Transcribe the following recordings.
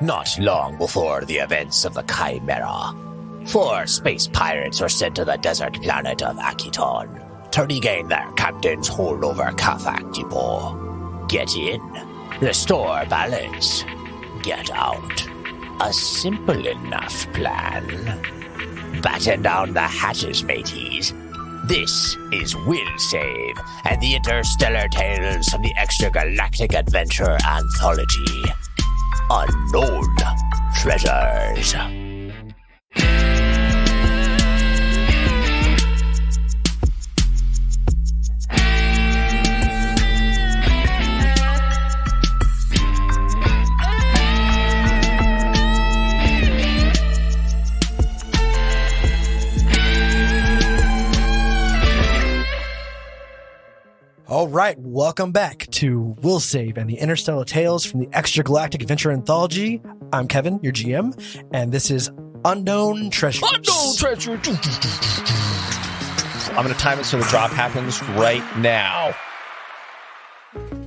Not long before the events of the Chimera, 4 space pirates were sent to the desert planet of Akiton to regain their captain's hold over Kafak Depot. Get in, restore balance, get out. A simple enough plan. Batten down the hatches, mateys. This is Will Save and the Interstellar Tales from the Extragalactic Adventure Anthology. Unknown Treasures. All right, welcome back to Will Save and the Interstellar Tales from the Extragalactic Adventure Anthology. I'm Kevin, your GM, and this is Unknown Treasures. Unknown Treasure! I'm going to time it so the drop happens right now.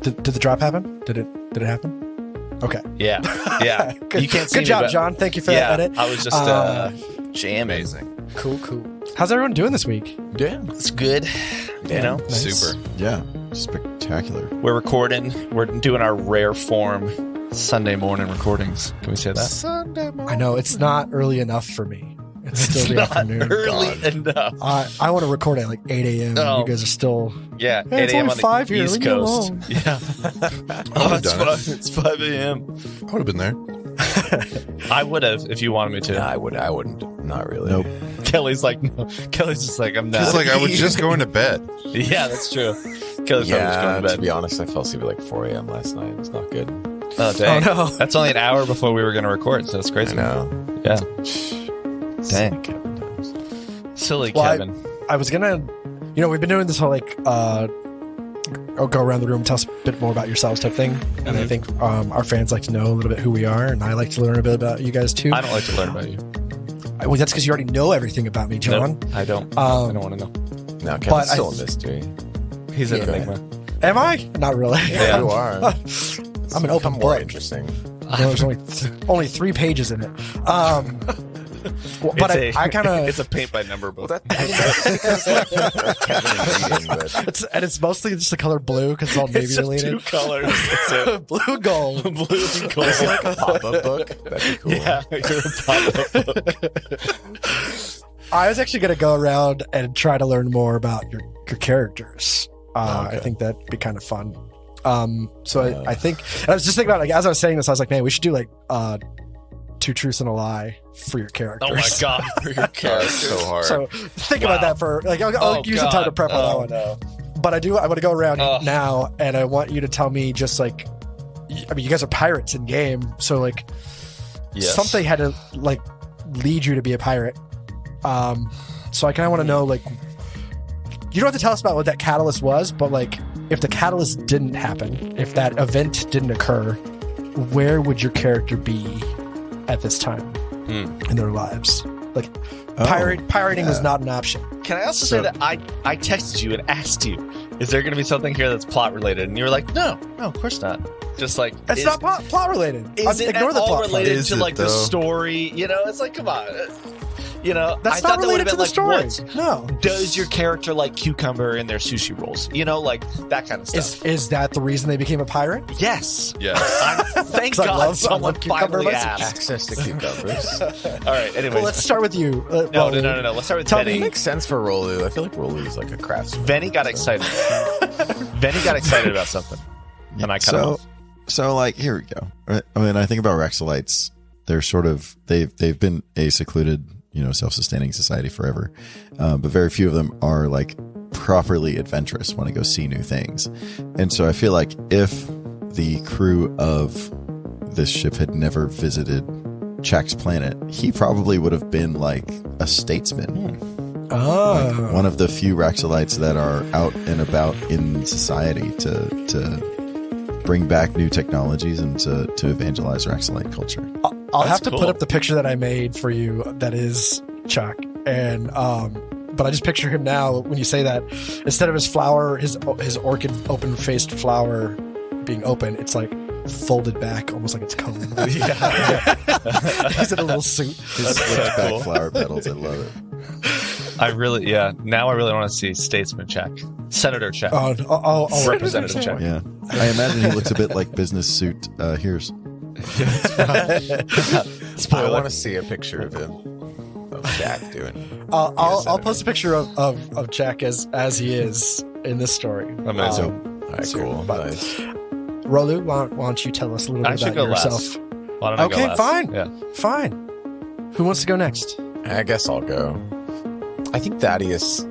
Did the drop happen? Did it happen? Okay. Yeah. You can't see Good job, me, but John. Thank you for that edit. I was just jamming. Amazing. Cool. How's everyone doing this week? Yeah, it's good. Yeah, you know, nice. Super. Yeah, spectacular. We're recording. We're doing our rare form Sunday morning recordings. Can we say that? Sunday morning. I know it's not early enough for me. It's still the not afternoon. early enough. I want to record at like 8 a.m. Oh. You guys are still... Yeah, Hey, 8 it's a.m. only on the 5 here. East Leave me Coast. alone. Yeah. I would've It's done it. 5. It's 5 a.m. I would have been there. I would have if you wanted me to. No, I wouldn't. Not really. Nope. Kelly's like, no. Kelly's just like, I'm not. It's like I was just going to bed. Yeah, that's true. Kelly's probably just Yeah, going to to bed. be honest, I fell asleep at like 4 a.m. last night. It's not good. Oh, dang. Oh, no. That's only an hour before we were going to record, so that's I crazy. know. Yeah. Dang. Dang. Silly Well, Kevin. I was gonna, we've been doing this whole go around the room and tell us a bit more about yourselves type thing. And I think our fans like to know a little bit who we are, and I like to learn a bit about you guys too. I don't like to learn about you. Well, that's because you already know everything about me, John. Nope, I don't. I don't want to know. No, But Kevin's I- still a mystery. He's an Yeah. enigma. Am I? Not really. Yeah. You are. I'm an open more book. interesting. There's only 3 pages in it. But I kind of It's a paint by number book. it's mostly just the color blue because it's all navy It's just related. 2 colors. That's it. Blue gold. Blue and gold. Like a pop-up book. That'd be cool. Yeah, you're a pop-up book. I was actually going to go around and try to learn more about your characters. Okay. I think that'd be kind of fun. I think and I was just thinking about as I was saying this, I was like, man, we should do 2 truths and a lie for your characters. Oh my god, for your God, character. it's so hard. So think about that for I'll use the time to prep on that one. No. But I want to go around Ugh. now, and I want you to tell me just you guys are pirates in game, so Yes. something had to lead you to be a pirate. So I kind of want to know you don't have to tell us about what that catalyst was, but if the catalyst didn't happen, if that event didn't occur, where would your character be at this time in their lives? Pirating was not an option. Can I also say that I texted you and asked you, is there going to be something here that's plot related? And you were like, no, of course not. Just It's not plot related. Is it Ignore at the all plot. related Is to it, the though? story? It's like, come on. I That's thought not that would related have to been the like, story. what No. does your character like cucumber in their sushi rolls? That kind of stuff. Is that the reason they became a pirate? Yes. Yes. Thank 'Cause I God love someone cucumber finally myself. asked. Access to cucumbers. All right, anyway. Well, let's start with you. No. Let's start with Tell Vinny. me- Makes sense for Rolu. I feel like Rolu is like a craftsman. Vinny got excited. Vinny got excited about something. And I cut him off. So Here we go. I mean, I think about Rexalites. They're sort of they've been a secluded, self-sustaining society forever, but very few of them are properly adventurous, want to go see new things. And so I feel like if the crew of this ship had never visited Chak's planet, he probably would have been a statesman. One of the few Rexalites that are out and about in society to bring back new technologies and to evangelize Rexalite culture. I'll have to cool. put up the picture that I made for you that is Chuck. And but I just picture him now when you say that. Instead of his flower, his orchid open-faced flower being open, it's folded back, almost like it's comb. Yeah. He's in a little suit. His slicked back flower petals. I love it. Now I really want to see statesman check. Senator check. Oh, Representative check. Yeah, I imagine he looks a bit like business suit. Here's I want to see a picture of him, of Jack doing. I'll post a picture of Jack as he is in this story. Amazing. All right, cool. but- Nice. Rolu, why don't you tell us a little I bit should about go yourself? last. Why don't I go Okay, last? fine. Yeah. Fine. Who wants to go next? I guess I'll go. I think Thaddeus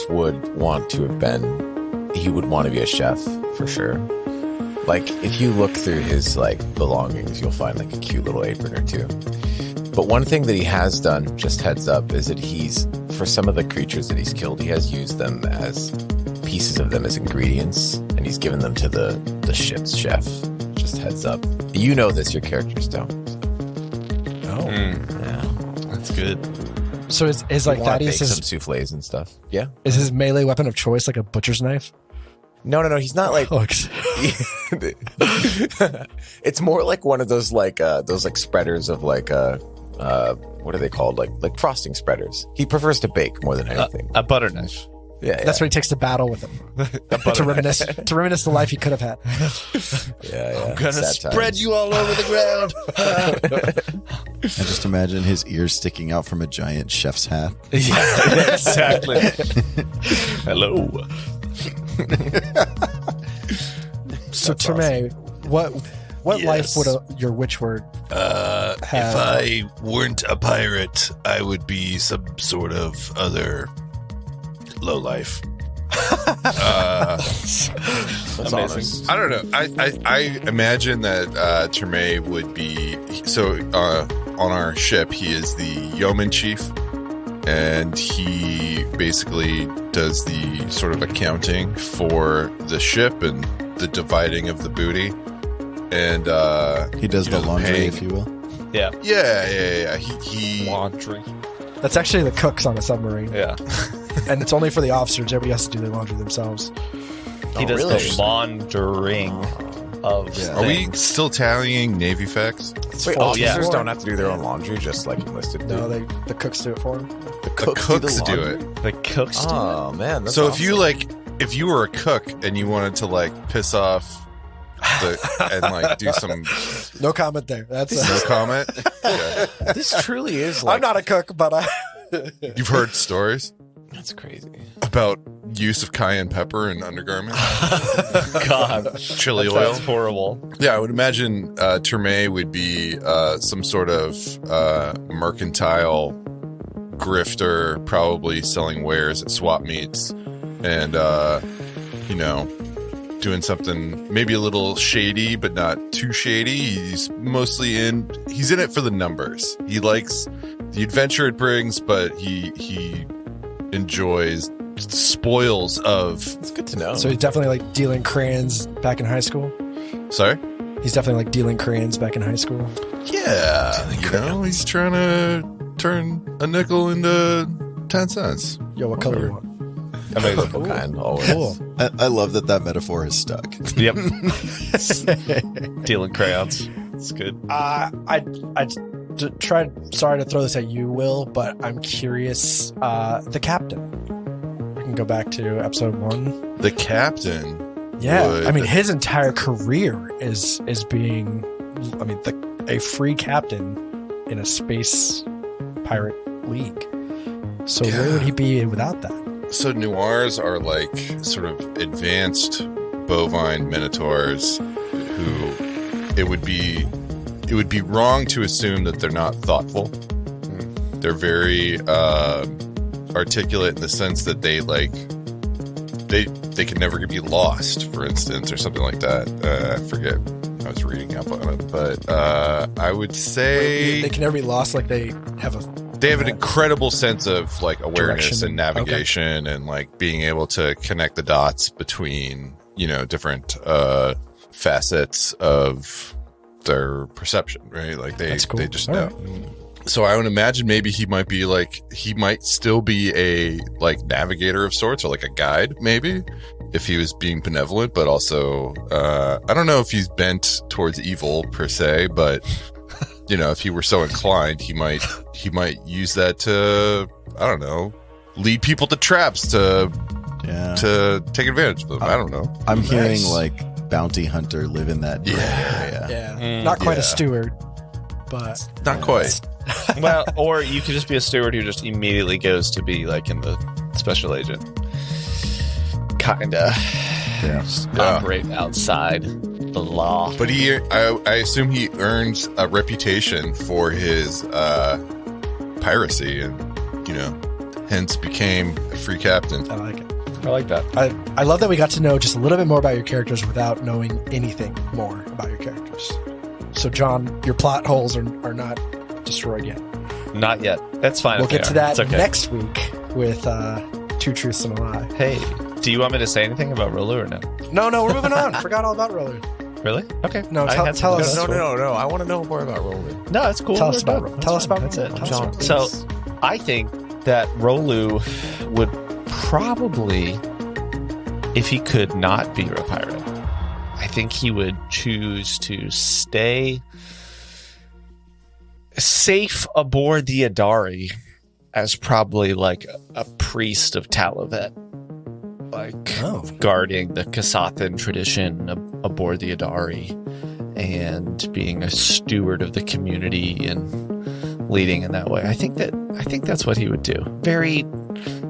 would want to have been, he would want to be a chef for sure. Like, if you look through his, like, belongings, you'll find, like, a cute little apron or two. But one thing that he has done, just heads up, is that for some of the creatures that he's killed, he has used them as pieces of them as ingredients, and he's given them to the ship's chef. Just heads up. You know this, your characters don't. Oh. Yeah. That's good. So is like You wanna Thaddeus bake is some souffles and stuff. Yeah. his melee weapon of choice like a butcher's knife? No, he's not like. Oh, It's more like one of those spreaders of what are they called? Like frosting spreaders. He prefers to bake more than anything. A butter knife. Yeah, that's what he takes to battle with him to reminisce the life he could have had. yeah. I'm gonna Sad spread times. you all over the ground. I just imagine his ears sticking out from a giant chef's hat. Yeah, exactly. Hello. So Treme, what life would your witch word have? If I weren't a pirate, I would be some sort of other lowlife. That's Amazing. honest. I don't know. I imagine that Terme would be on our ship. He is the yeoman chief, and he basically does the sort of accounting for the ship and the dividing of the booty. And He does the laundry, paying. if you will. Yeah. Yeah. He Laundry. That's actually the cooks on a submarine, Yeah. and it's only for the officers. Everybody has to do their laundry themselves. He does really? the laundering of Are we things. still tallying Navy facts? Wait, Oh, officers yeah. don't have to do their own laundry, just like enlisted. No, do. the cooks do it for them. The The cooks cooks do laundry? it. The cooks do Oh man, that's So awesome. if you were a cook and you wanted to like piss off and like do some No comment there. That's no comment. Okay. this truly is like I'm not a cook, but You've heard stories that's crazy. about use of cayenne pepper in undergarments, God. chili oil. That's horrible. Yeah, I would imagine Terme would be some sort of mercantile grifter, probably selling wares at swap meets, and doing something maybe a little shady, but not too shady. He's in it for the numbers. He likes the adventure it brings, but he enjoys spoils of. It's good to know. so he's definitely like dealing crayons back in high school. Sorry. He's definitely like dealing crayons back in high school. Yeah, he's trying to turn a nickel into 10 cents. Yo, what color you want? Amazing. Purple kind, always. Cool. I love that metaphor has stuck. Yep. Dealing crayons. It's good. Sorry to throw this at you, Will, but I'm curious. The captain. We can go back to episode 1. The captain. Yeah, would- I mean, his entire career is being, a free captain in a space pirate league. So where would he be without that? So noirs are like sort of advanced bovine minotaurs who it would be wrong to assume that they're not thoughtful. They're very articulate in the sense that they can never be lost, for instance, or something like that. I forget. I was reading up on it, but I would say They can never be lost. Like they have they have an incredible sense of like awareness Direction. and navigation and like being able to connect the dots between different facets of their perception, right? Like That's cool. they just All know. So I would imagine maybe he might still be a like navigator of sorts or like a guide maybe, if he was being benevolent, but also I don't know if he's bent towards evil per se, but if he were so inclined, he might use that to, I don't know, lead people to traps to take advantage of them. I don't know. I'm hearing like bounty hunter live in that area. Yeah. Not quite a steward, but not quite. Well, or you could just be a steward who just immediately goes to be like in the special agent. Kinda. Yeah. Operate outside the law. But I assume he earns a reputation for his piracy and, hence became a free captain. I like it. I like that. I love that we got to know just a little bit more about your characters without knowing anything more about your characters. So, John, your plot holes are not destroyed yet. Not yet. That's fine. We'll get to that okay. next week with Two Truths and a Lie. Hey, do you want me to say anything about Rolu or no? No, we're moving on. Forgot all about Rolu. Really? Okay. No, tell us. No. I want to know more about Rolu. No, it's cool. Tell us about Rolu. That's it. John. So, I think that Rolu would probably, if he could not be a pirate, I think he would choose to stay safe aboard the Adari as probably like a priest of Talavet, guarding the Kasathan tradition aboard the Adari and being a steward of the community and leading in that way. I think that's what he would do. Very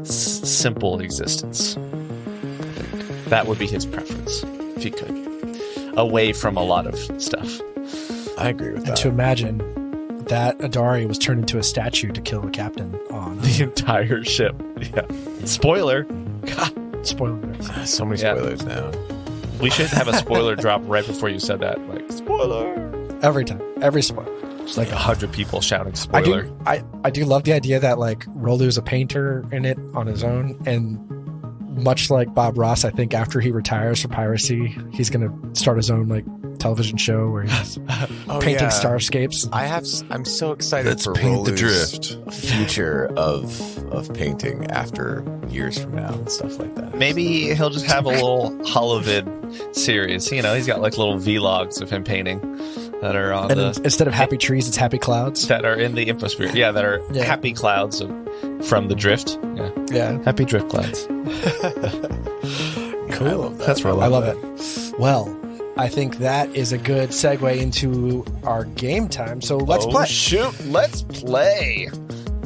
simple existence. I think that would be his preference if he could, away from a lot of stuff. I agree with that. And to imagine that Adari was turned into a statue to kill the captain on The entire ship. Yeah. Spoiler. God, spoiler. So many spoilers now. We should have a spoiler drop right before you said that. Like, spoiler. Every time. Every spoiler. It's like 100 people shouting spoiler. I do love the idea that like Rolu's a painter in it on his own, and much like Bob Ross, I think after he retires from piracy, he's going to start his own like television show where he's painting starscapes. I'm so excited Let's for paint the Rolu's drift. future of painting after years from now and stuff like that. Maybe he'll just have a little holovid series. He's got like little vlogs of him painting that are on instead of happy trees, it's happy clouds. that are in the infosphere. Yeah, that are happy clouds from the drift. Yeah. Happy drift clouds. Cool. That's I love it. Well, I think that is a good segue into our game time. So let's play. Shoot, let's play.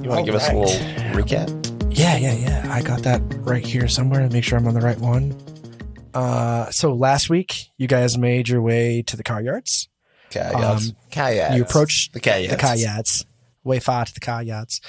You want to give us a little recap? Yeah. I got that right here somewhere to make sure I'm on the right one. So last week, you guys made your way to the car yards. Kayaks. You approached The Kayaks. the Kayaks. Way far to the Kayaks.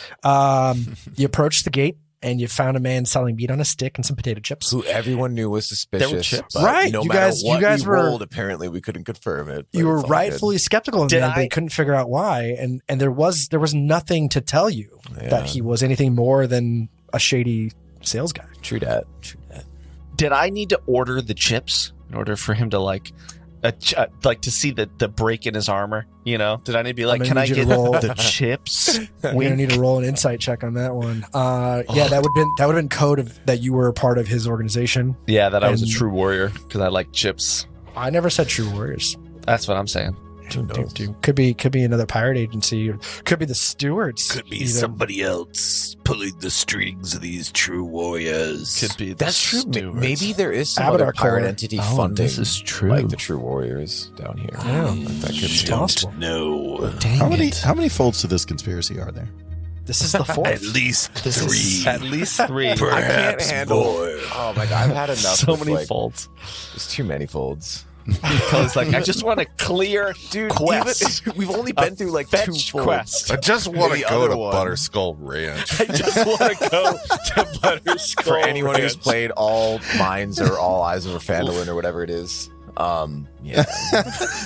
You approached the gate and you found a man selling meat on a stick and some potato chips. Who everyone knew was suspicious. chips. But Right, No you matter guys- what you guys we were- rolled, apparently we couldn't confirm it. but You were it's all rightfully skeptical of him, Did but you couldn't figure out why. And there was nothing to tell you that he was anything more than a shady sales guy. good. True that. Did I need to order the chips in order for him to like to see the break in his armor? Did I need to be like, I'm can gonna I need you get to roll- the chips? We're gonna need to roll an insight check on that one. Yeah, that would have been code that you were a part of his organization. Yeah, that I was a And- true warrior because I like chips. I never said True Warriors. That's what I'm saying. Could be another pirate agency, or could be the stewards. Could be either. somebody else pulling the strings of these true warriors. Could be. That's true. stewards. Maybe there is some Abadar other pirate Corps. entity Oh, funding this is true. like the True Warriors down here. Yeah. That could be possible. No. Dang How many folds to this conspiracy are there? This is the fourth. At least three. At least 3. I can't Perhaps handle. more. Oh my god, I've had enough. So with, many like, folds. There's too many folds. Because I just want to clear quest. Even, we've only been through like 2 Fetch folds. quest. I just want to The go other to one. Butterskull Ranch. I just want to go to Butterskull. For anyone who's Ranch. played all Mines or all Eyes of Phandalin or whatever it is. Yeah.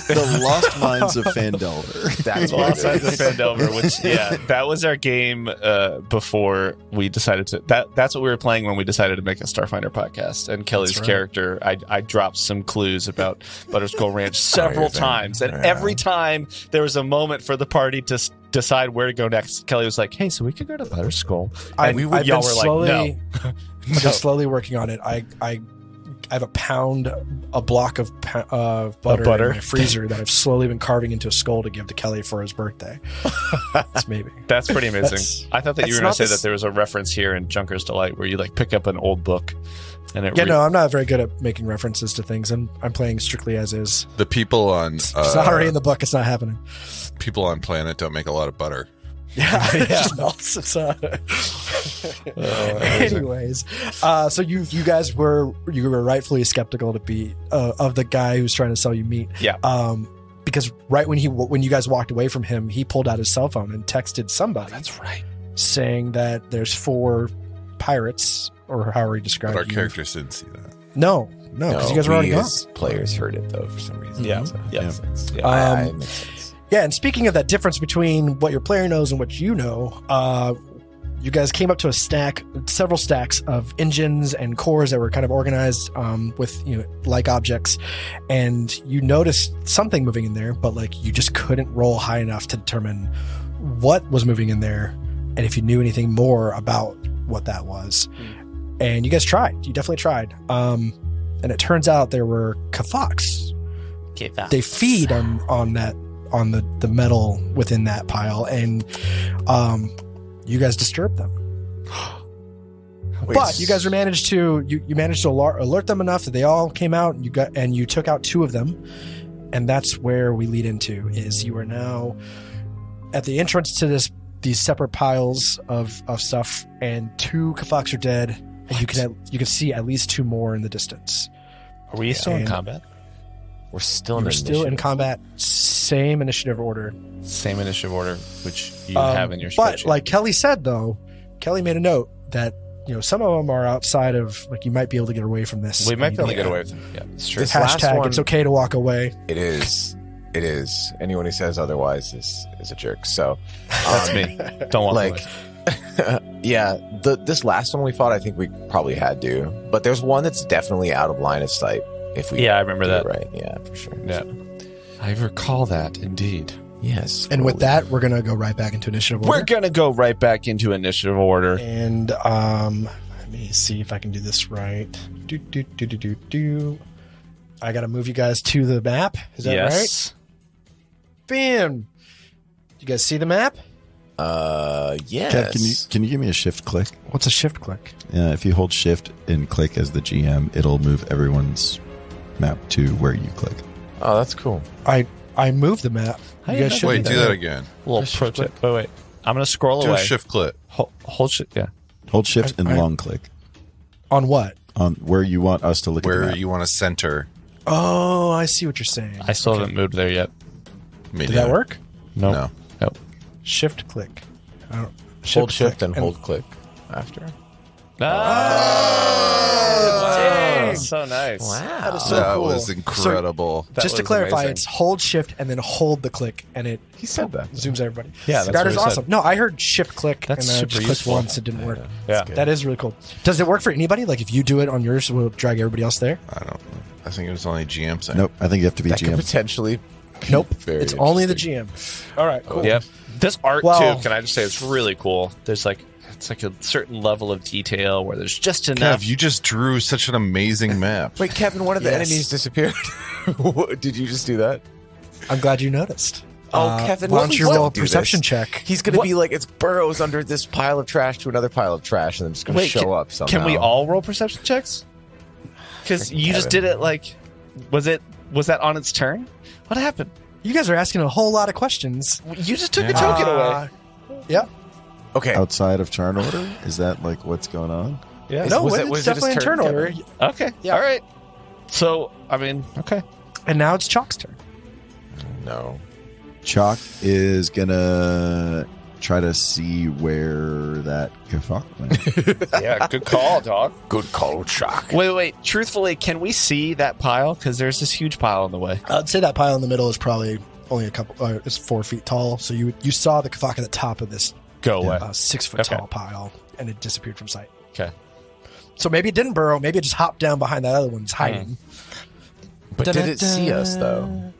The Lost Mines of Phandelver. That's what Lost it Mines of is. Phandelver, which that was our game before we decided to. That's what we were playing when we decided to make a Starfinder podcast. And Kelly's right. character, I dropped some clues about Butterskull Ranch several Amazing. times, and Yeah. every time there was a moment for the party to decide where to go next, Kelly was like, "Hey, so we could go to Butterskull." And I've y'all been were slowly, like, "No." I've been slowly working on it. I have a block of butter in my freezer that I've slowly been carving into a skull to give to Kelly for his birthday. That's maybe. That's pretty amazing. I thought that you were going to say that there was a reference here in Junker's Delight where you like pick up an old book and it. No, I'm not very good at making references to things. I'm playing strictly as is. The people on it's not already in the book. It's not happening. People on planet don't make a lot of butter. Yeah, it just melts. It's, anyways, so you guys were rightfully skeptical to be of the guy who's trying to sell you meat. Yeah. Because right when you guys walked away from him, he pulled out his cell phone and texted somebody. That's right. Saying that there's 4 pirates, or however he described But our you. characters didn't see that. No, because you guys were already gone. as players heard it though for some reason. Yeah. So, Yeah. makes sense. Um, it makes sense. Yeah, and speaking of that difference between what your player knows and what you know, you guys came up to several stacks of engines and cores that were kind of organized with like objects, and you noticed something moving in there, but like you just couldn't roll high enough to determine what was moving in there, and if you knew anything more about what that was. And you guys tried. You definitely tried. And it turns out there were kafox. They feed on the metal within that pile, and you guys disturbed them. But you guys managed to alert them enough that they all came out, and you took out 2 of them, and that's where we lead into is you are now at the entrance to these separate piles of stuff, and 2 kafox are dead, and you can see at least 2 more in the distance. Are we still in combat? We're still in combat. Same initiative order. Same initiative order, which you have in your spreadsheet. But like Kelly said, though, Kelly made a note that some of them are outside of, like, you might be able to get away from this. We might be able to get away with them. Yeah, it's true. This last Hashtag one- it's okay to walk away. It is. Anyone who says otherwise is a jerk. So That's me. Don't walk like, away. yeah. This last one we fought, I think we probably had to. But there's one that's definitely out of line of sight. If we, Yeah, I remember do it that. right? Yeah, for sure. Yeah. I recall that, indeed. Yes. And with totally. that, we're gonna go right back into initiative order. We're going to go right back into initiative order. And let me see if I can do this right. I gotta move you guys to the map. Is that right? Yes. Bam. You guys see the map? Yes. Kev, can you give me a shift click? What's a shift click? If you hold shift and click as the GM, it'll move everyone's map to where you click. Oh, that's cool. I moved the map. You guys should Wait, be do there. that again. A little pro tip. Wait. I'm going to scroll Do away. a shift click. Hold shit. Yeah. Hold shift and long click On what? on where you want us to look at the Where map. you want to center. Oh, I see what you're saying. I still haven't moved there yet. Me Did that neither. work? Nope. No. Nope. Shift click. Hold shift click and hold click after. Dang. So nice. That is so That cool. was incredible. That Just to was clarify, amazing. it's hold shift and then hold the click, and it He said that. zooms everybody. Yeah, that's that what is he said. awesome. No, I heard shift click, That's and I super just clicked useful. once. It didn't work. Yeah. That is really cool. Does it work for anybody? Like if you do it on yours, will it drag everybody else there? I don't know. I think it was only GM saying. Nope, I think you have to be That could GM. potentially. Nope. Very It's only the interesting. GM. All right. Cool. Yep. This art Well- too, can I just say it's really cool. There's like it's like a certain level of detail where there's just enough. Kev, you just drew such an amazing map. Wait, Kevin, one of the Yes. enemies disappeared. What, did you just do that? I'm glad you noticed. Oh, Kevin, why don't you roll a do perception this. check? He's going to be like, it's burrows under this pile of trash to another pile of trash, and then it's going to show up somehow. Can we all roll perception checks? Because you just Kevin. did it like, was that on its turn? What happened? You guys are asking a whole lot of questions. You just took a token away. Yep. Okay. Outside of turn order? Is that like what's going on? Yeah. No, was it's it his definitely in turn, turn order. Kevin? Okay. Yeah. All right. So I mean, okay. And now it's Chalk's turn. No. Chalk is gonna try to see where that kafak went. Yeah. Good call, dog. Good call, Shock. Wait. Truthfully, can we see that pile? Because there's this huge pile in the way. I'd say that pile in the middle is probably only a couple. It's 4 feet tall. So you saw the kafak at the top of this Go away. 6 foot Okay. tall pile, and it disappeared from sight. Okay. So maybe it didn't burrow. Maybe it just hopped down behind that other one. It's hiding. But did it see us, though?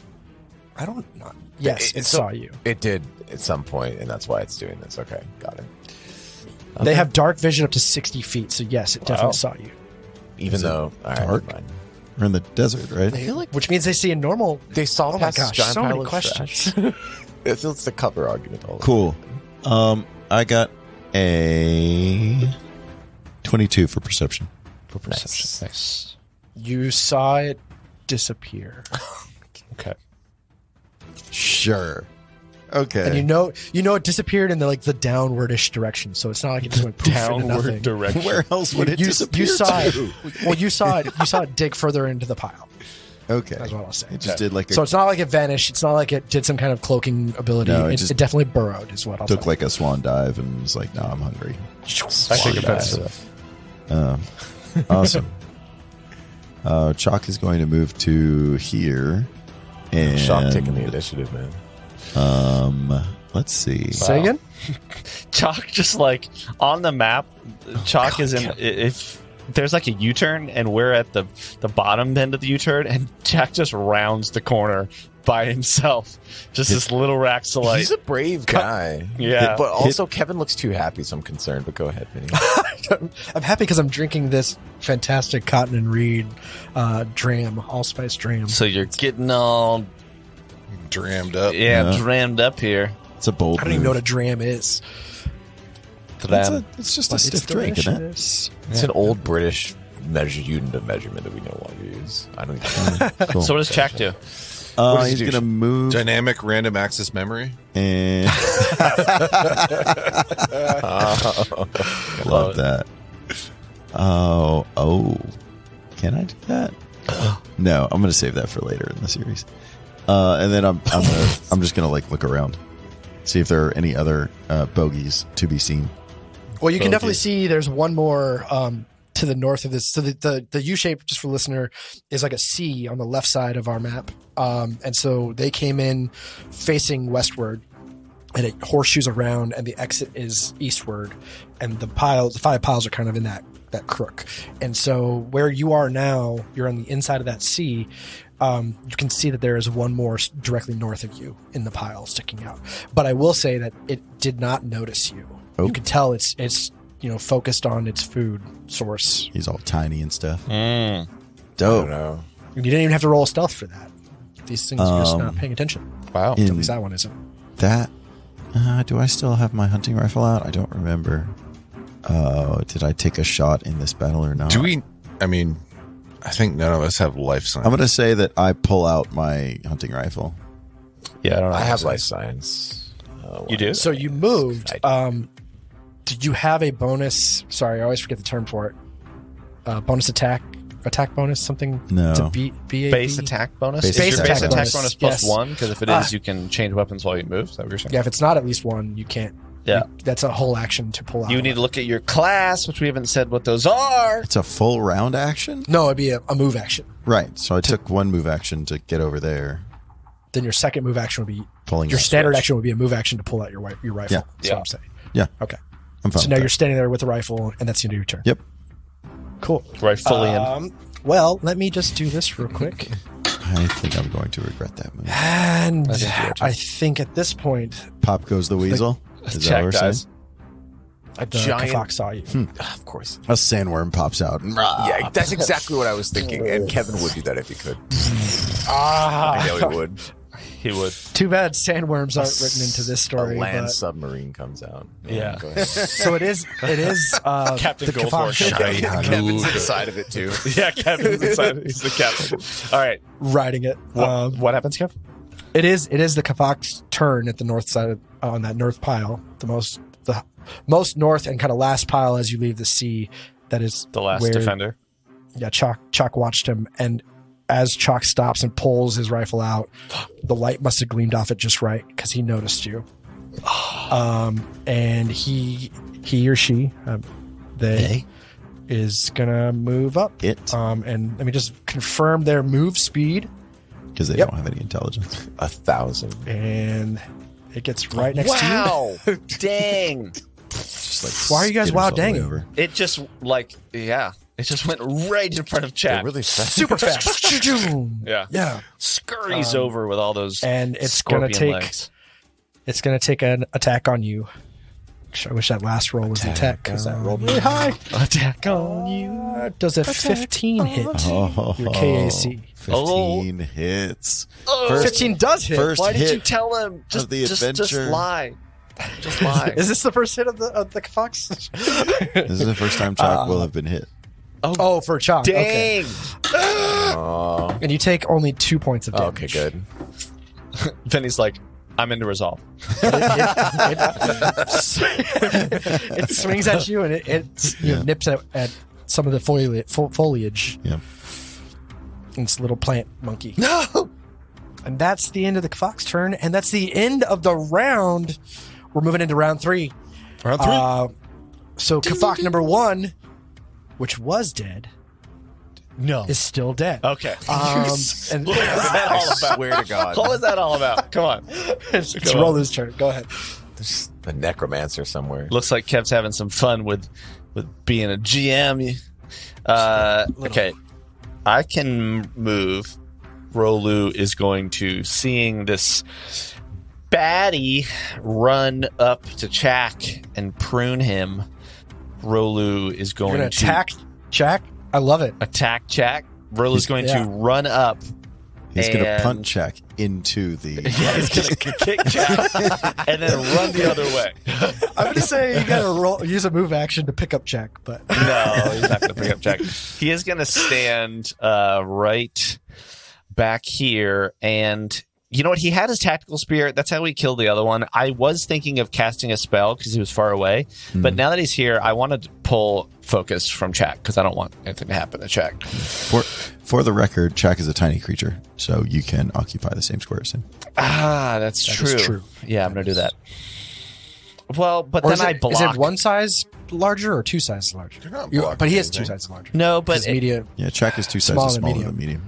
I don't know. Yes, it so- saw you. It did at some point, and that's why it's doing this. Okay, got it. They have dark vision up to 60 feet. So yes, it definitely Wow. saw you. Even though... All right, dark? never mind. We're in the desert, right? I feel like Which means they see a normal. they saw Oh my past gosh, giant so many pile of questions. trash. It's the cover argument. All Cool. I got a 22 for perception. For perception. Nice. You saw it disappear. Okay. Sure. Okay. And you know it disappeared in the downwardish direction. So it's not like it just went poof into nothing. direction. Where else would it disappear? You saw to? it. Well, you saw it dig further into the pile. Okay. That's what I'll say. It just did like a, So it's not like it vanished. It's not like it did some kind of cloaking ability. No, it it just definitely burrowed, is what I'll took say. like a swan dive and was like, "No, I'm hungry." I think offensive. Awesome. Chalk is going to move to here, and Shock taking the initiative, man. let's see. Say again? Chalk just like on the map. Chalk is in. If there's like a U-turn and we're at the bottom end of the U-turn, and Jack just rounds the corner by himself. Just this little Raxolite. He's a brave guy. Yeah. But also, Kevin looks too happy, so I'm concerned. But go ahead, Vinny. I'm happy because I'm drinking this fantastic Cotton and Reed dram, allspice dram. So you're getting all Drammed up. drammed up here. It's a bold. I don't even know move. what a dram is. It's just a But stiff it's drink, isn't it? delicious. It's an old British unit of measurement that we no longer use. I don't even Cool. So what does Jack do? does he He's do? gonna move Dynamic random access memory. and love that. Oh, can I do that? No, I'm gonna save that for later in the series. And then I'm just gonna like look around, see if there are any other bogeys to be seen. Well, you can definitely see there's one more to the north of this. So the U shape, just for the listener, is like a C on the left side of our map. And so they came in facing westward, and it horseshoes around, and the exit is eastward. And the 5 piles are kind of in that crook. And so where you are now, you're on the inside of that C. You can see that there is one more directly north of you in the pile sticking out. But I will say that it did not notice you. Oh. You can tell it's focused on its food source. He's all tiny and stuff. I Dope. don't know. You didn't even have to roll stealth for that. These things are just not paying attention. Wow. At In least that one isn't. that, do I still have my hunting rifle out? I don't remember. Did I take a shot in this battle or not? Do we? I mean, I think none of us have life science. I'm going to say that I pull out my hunting rifle. Yeah, I don't know. I have life science. You do? So you moved. Did you have a bonus? Sorry, I always forget the term for it. Bonus attack bonus, something No. to beat BAB? Base attack bonus? Base Is your attack base attack bonus, bonus plus yes. 1? Because if it is, you can change weapons while you move. Is that what you're saying? Yeah, if it's not at least one, you can't. Yeah. That's a whole action to pull out. You need to look at your class, which we haven't said what those are. It's a full round action? No, it'd be a move action. Right. So I took one move action to get over there. Then your second move action would be Pulling your that standard switch. action would be a move action to pull out your rifle. Yeah. That's what I'm saying. Yeah. Okay. I'm fine So with now that. you're standing there with the rifle, and that's the end of your turn. Yep. Cool. Right, fully in. Well, let me just do this real quick. I think I'm going to regret that move. And I think you are too. I think at this point, Pop goes the weasel. Is that Jack what we're dies. saying? A the giant. Kafak saw you. Of course. A sandworm pops out. Yeah, that's exactly what I was thinking. And Kevin would do that if he could. Ah, I know he would. He would. too bad sandworms aren't written into this A story. land But, submarine comes out. Yeah. Go ahead. so it is Captain the Goldmore. Kafak Kevin's inside of it too. Yeah, Kevin's inside. He's the captain. All right. riding it. What happens, Kev? It is the Kafak's turn at the north side on that north pile, the most north and kind of last pile as you leave the sea. That is The last where, defender. Yeah, Chalk watched him, and as Chalk stops and pulls his rifle out, the light must have gleamed off it just right because he noticed you. And he or she, they is gonna move up. It. And let me just confirm their move speed, Because they Yep. don't have any intelligence. 1,000. and it gets right next to you. Wow. Dang. Just like Why are you guys skitters wow all the way danging? over. It just, it just went right in front of They're Chad. really fast. Super fast. Yeah. Yeah. Scurries over with all those And it's gonna scorpion take legs. it's gonna take an attack on you. I wish that last roll was in tech because that rolled really high. Attack on you. Does a 15 hit Oh, your KAC? 15 hits. 15 does hit. First Why hit did you tell him? of the adventure. Just lie. Just lie. Is this the first hit of the fox? This is the first time Chalk will have been hit. Oh, for Chalk. Okay. Oh, And you take only 2 points of damage. okay, good. Vinny's like, I'm into resolve. It swings at you and it nips at some of the foliage. Yeah. It's a little plant monkey. No! And that's the end of the fox turn, and that's the end of the round. We're moving into round 3. Round 3? So Kafak number 1, which was dead, No. is still dead. Okay. And What was that all about? Swear to God. What was that all about? Come on. it's Rolu's turn. Go ahead. There's a necromancer somewhere. Looks like Kev's having some fun with being a GM. Okay. I can move. Rolu is going to, seeing this baddie run up to Chak and prune him. Rolu is You're going going to to attack Jack? I love it. attack Chak. Rolu's going to run up. He's going to And- punt Chalk into the. Yeah, he's going to kick Chak and then run the other way. I'm going to say you got to use a move action to pick up Jack, but No, he's not going to pick up Jack. He is going to stand right back here. And you know what? He had his tactical spear. That's how he killed the other one. I was thinking of casting a spell because he was far away. But now that he's here, I wanted to pull focus from Chak because I don't want anything to happen to Chak. For the record, Chalk is a tiny creature, so you can occupy the same square as him. Ah, that's That true. is true. Yeah, I'm going to do that. Well, but or then is I it, block. is it one size larger or 2 sizes larger? You're not You- blocking but he has anything. 2 sizes larger. No, but His media, Yeah, Chalk is 2 Small sizes and smaller medium. than medium.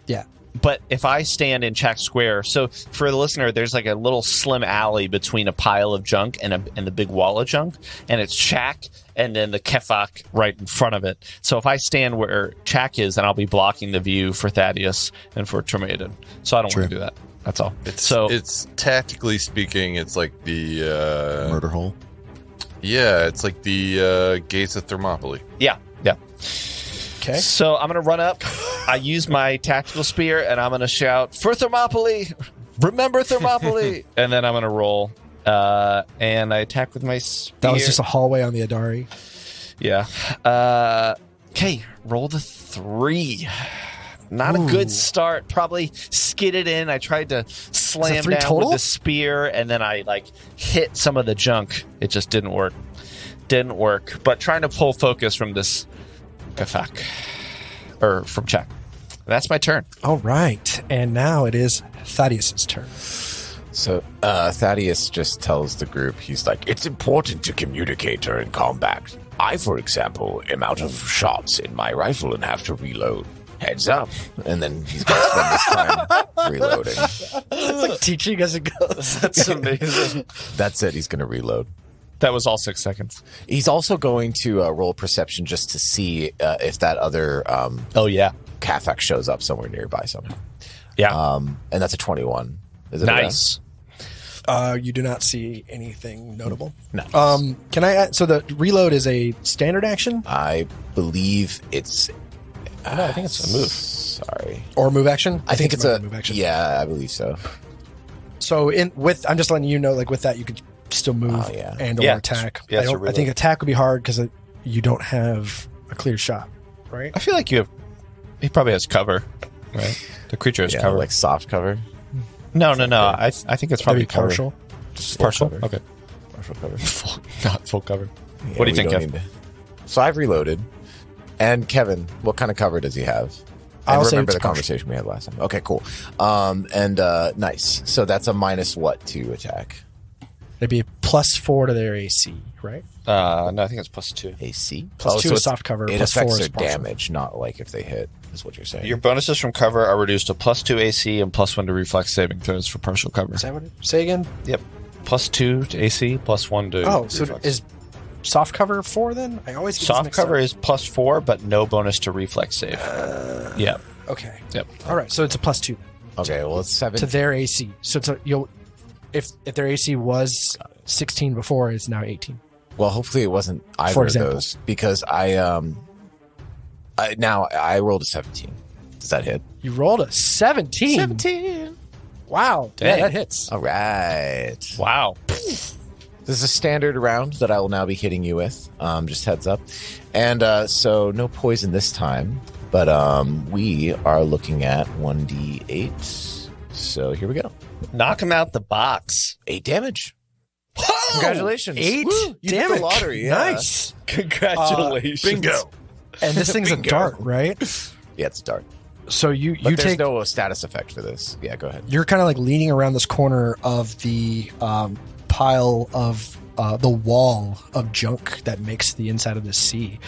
yeah. But if I stand in Chak Square, so for the listener, there's like a little slim alley between a pile of junk and the big wall of junk, and it's Chak and then the Kefak right in front of it. So if I stand where Chak is, then I'll be blocking the view for Thaddeus and for Tremaden. So I don't want to do that. That's all. It's tactically speaking, it's like the Murder hole. yeah, it's like the gates of Thermopylae. yeah. Okay. So I'm going to run up. I use my tactical spear, and I'm going to shout, "For Thermopylae! Remember Thermopylae!" And then I'm going to roll. And I attack with my spear. That was just a hallway on the Adari. Yeah. Okay, roll the 3. Not a good start. Probably skidded in. I tried to slam 3 down total? with the spear, and then I hit some of the junk. It just didn't work. But trying to pull focus from this Kafak. Or from Chak. That's my turn. All right. And now it is Thaddeus' turn. So Thaddeus just tells the group, he's like, It's important to communicate during combat. I, for example, am out of shots in my rifle and have to reload. Heads up. and then he's going to spend this time reloading. It's like teaching as it goes. That's amazing. That's it. He's going to reload. That was all 6 seconds. He's also going to roll perception just to see if that other Oh, yeah. Kafak shows up somewhere nearby somehow. Yeah. And that's a 21. Is it a Nice. You do not see anything notable. No. Can I add, so the reload is a standard action I believe it's. No, I think it's a move. Sorry. or move action? I think it's might a be move action. Yeah, I believe so. So I'm just letting you know, like with that, you could still move Oh, yeah. and Yeah. or attack. Yeah, it's a I think attack would be hard because you don't have a clear shot, right? I feel like he probably has cover, right? The creature has Yeah, cover. like soft cover. No. I think it's probably Maybe partial. Partial? cover. Okay. Partial cover. Not full cover. Yeah, What do you we think, don't Kev? need to- So I've reloaded. And Kevin, what kind of cover does he have? I I'll say remember it's the partial. conversation we had last time. Okay, cool. Nice. So that's a minus what to attack? It'd be a +4 to their AC, right? No, I think it's +2. AC? +2 so is soft cover. It +4 affects is their partial. damage, not like if they hit, is what you're saying. Your bonuses from cover are reduced to +2 AC and +1 to reflex saving throws for partial cover. Is that what say again? Yep. +2 to AC, +1 to Oh, so reflex. is soft cover 4 then? I always get this Soft mixed cover up. is +4, but no bonus to reflex save. Yeah. Okay. Yep. All right, so it's a +2 Okay, well, it's 7. to their AC. So it's if their AC was 16 before is now 18. Well, hopefully it wasn't either For of example. those because I rolled a 17. Does that hit? You rolled a 17. 17. Wow. Dang. Yeah, that hits. All right. Wow. This is a standard round that I will now be hitting you with. Just heads up. And so no poison this time, but we are looking at 1d8. So here we go. Knock him out the box. 8 damage. Congratulations. 8 Woo, you hit damage. the lottery. Yeah. Nice. Congratulations. Bingo. And this thing's a dart, right? Yeah, it's dark. So you But there's take no status effect for this. Yeah, go ahead. you're kind of like leaning around this corner of the pile of the wall of junk that makes the inside of the sea.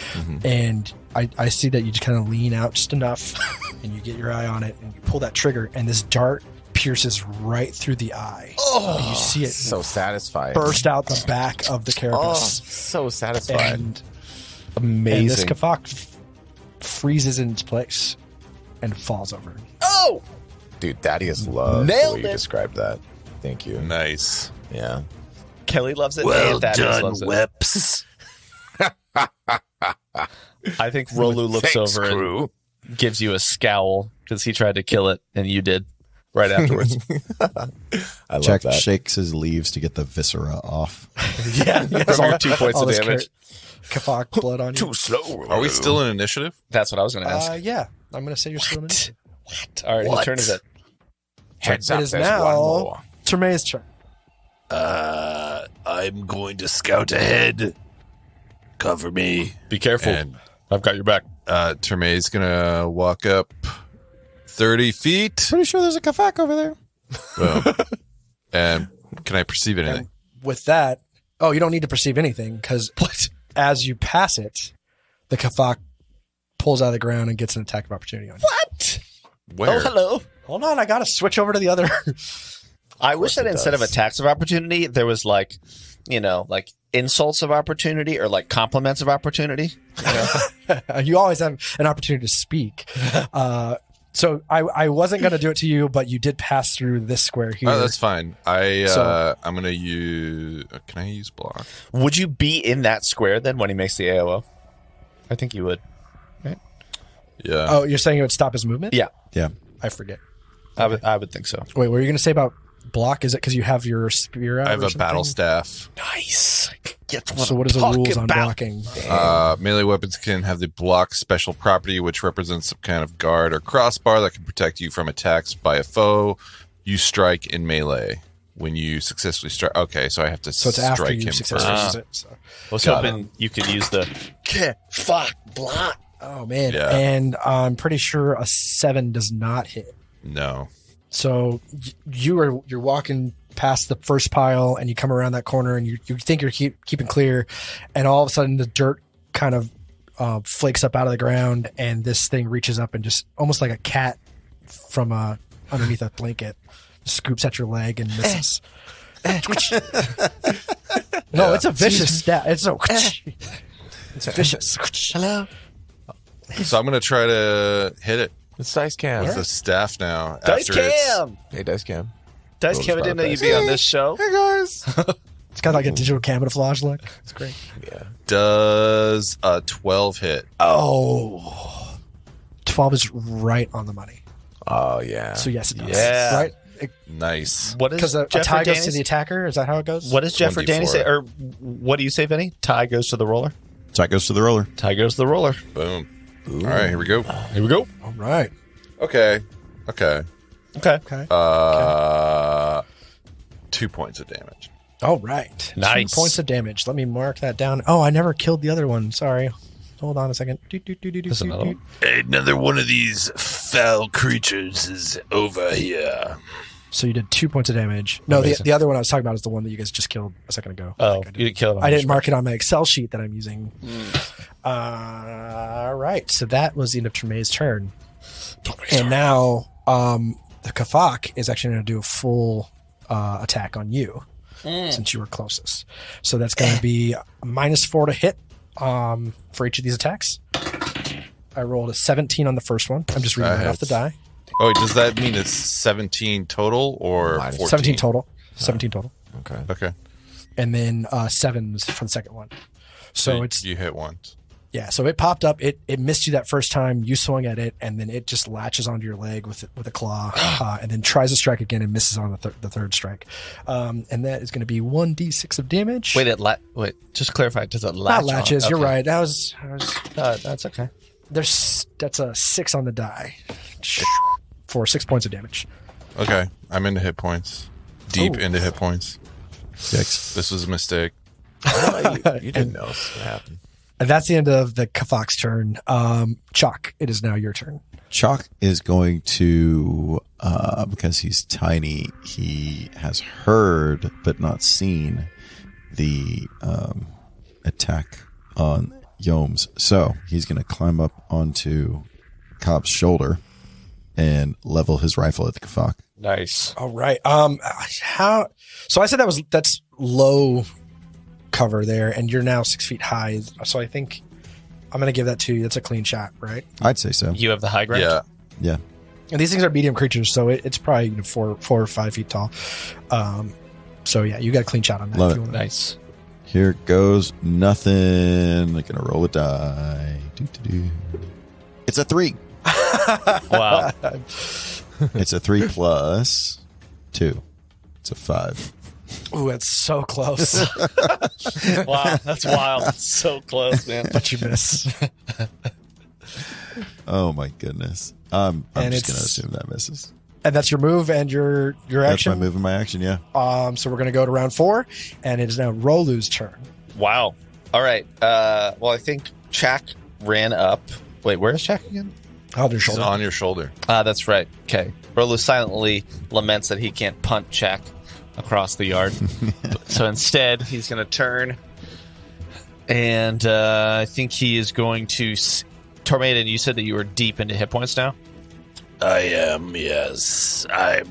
And I see that you just kind of lean out just enough and you get your eye on it and you pull that trigger and this dart pierces right through the eye. And you see it So satisfying. burst out the back of the Oh, carapace. so satisfying. And Amazing. this kafak freezes in its place and falls over. Oh! Dude, Thaddeus loves Nailed the way you it. described that. Thank you. Nice. Yeah. Kelly loves it. Well and Thaddeus done, loves it. whips. I think Rolu looks Thanks, over crew. and gives you a scowl because he tried to kill it and you did right afterwards. I love Jack that. shakes his leaves to get the viscera off. Yeah, From your 2 points all of this damage. Kafak blood on you. Too slow. Are we still in initiative? That's what I was going to ask. Yeah, I'm going to say you're still in it. What? All right, whose turn is it? Heads It up, is there's now one more. Terme's turn. I'm going to scout ahead. Cover me. Be careful. And I've got your back. Terme's gonna walk up 30 feet. Pretty sure there's a kafak over there. Boom. And can I perceive anything? With that, you don't need to perceive anything because as you pass it, the kafak pulls out of the ground and gets an attack of opportunity on you. What? Where? Oh, hello. Hold on, I got to switch over to the other. I wish that it instead of does. attacks of opportunity, there was like insults of opportunity or like compliments of opportunity. You always have an opportunity to speak. So I wasn't going to do it to you, but you did pass through this square here. Oh, that's fine. So- I'm gonna use. Can I use block? Would you be in that square then when he makes the AOO? I think you would. Yeah. Oh, you're saying it would stop his movement? Yeah, Yeah. I forget. I would think so. Wait, what were you going to say about block? Is it because you have your spear out? I have or a battle something? staff. Nice. So what is the rules on blocking? Melee weapons can have the block special property, which represents some kind of guard or crossbar that can protect you from attacks by a foe. You strike in melee when you successfully strike. Okay, so I have to So it's after strike you him successfully first. use it. So. I was Got hoping you could use the fuck block. Oh man, Yeah. and I'm pretty sure a 7 does not hit. No. So you're walking past the first pile, and you come around that corner, and you think you're keeping clear, and all of a sudden the dirt kind of flakes up out of the ground, and this thing reaches up and just almost like a cat from underneath a blanket scoops at your leg and misses. No, it's a vicious stab. It's vicious. Hello. So I'm going to try to hit it It's Dice Cam. with the staff now. Dice after it's- Cam. Hey, Dice Cam. Dice Those Cam, I didn't know about you'd that. be on this show. Hey guys. It's kind of like a digital camouflage look. It's great. Yeah. Does a 12 hit? Oh, 12 is right on the money. Oh, yeah. So yes, it does. Yeah. Right? Nice. What is Because a Jeff or tie goes to Danny's? the attacker. Is that how it goes? What does Jeff or Danny 1d4. say? Or what do you say, Vinny? Tie goes to the roller. Jack goes to the roller. Tie goes to the roller. Boom. All right, here we go. Here we go. All right. Okay. Okay. Okay. 2 points of damage. All right. Nice. 2 points of damage. Let me mark that down. Oh, I never killed the other one. Sorry. Hold on a second. There's another one. Another one of these foul creatures is over here. So you did 2 points of damage. No, Amazing. the other one I was talking about is the one that you guys just killed a second ago. Oh, you didn't kill it. I didn't mark it on my Excel sheet that I'm using. All right. So that was the end of Tremaine's turn. And now the Kafak is actually going to do a full attack on you since you were closest. So that's going to be -4 to hit for each of these attacks. I rolled a 17 on the first one. I'm just reading That right off the hits. die. Oh, does that mean it's 17 total or Minus 14? 17 total. 17 total. Okay. Okay. and then 7s for the second one. So you hit once. Yeah, so it popped up. It missed you that first time. You swung at it, and then it just latches onto your leg with a claw, and then tries to strike again and misses on the third strike. And that is going to be 1d6 of damage. Wait, just clarify. Does it latch? Not latches. on? You're Okay. right. That was That's okay. that's a 6 on the die for 6 points of damage. Okay, I'm into hit points. Deep Ooh. into hit points. Six. This was a mistake. You didn't know what happened. And that's the end of the Kafak's turn. Chalk, it is now your turn. Chalk is going to, because he's tiny, he has heard but not seen the attack on Yomes. So he's going to climb up onto Cobb's shoulder and level his rifle at the Kafak. Nice. All right. How? So I said that's low cover there, and you're now 6 feet high. So I think I'm going to give that to you. That's a clean shot, right? I'd say so. You have the high ground? Yeah. Yeah. And these things are medium creatures, so it's probably 4 or 5 feet tall. So yeah, you got a clean shot on that. Love if you it. wanna- Nice. Here goes nothing. I'm going to roll a die. Doo-doo-doo. It's a 3. Wow. It's a 3 plus 2. It's a 5. Ooh, that's so close, Wow. That's wild. That's so close, man. but you miss. Oh my goodness. I'm And just going to it's- assume that misses. And that's your move and your That's action. my move and my action, yeah. So we're going to go to round 4, and it is now Rolu's turn. Wow. All right. Well, I think Chak ran up. Wait, where is Chak again? On your It's shoulder. on your shoulder. That's right. Okay. Rolu silently laments that he can't punt Chak across the yard. So instead, he's going to turn. And I think he is going to... Tormaiden, you said that you were deep into hit points now? I am, yes. I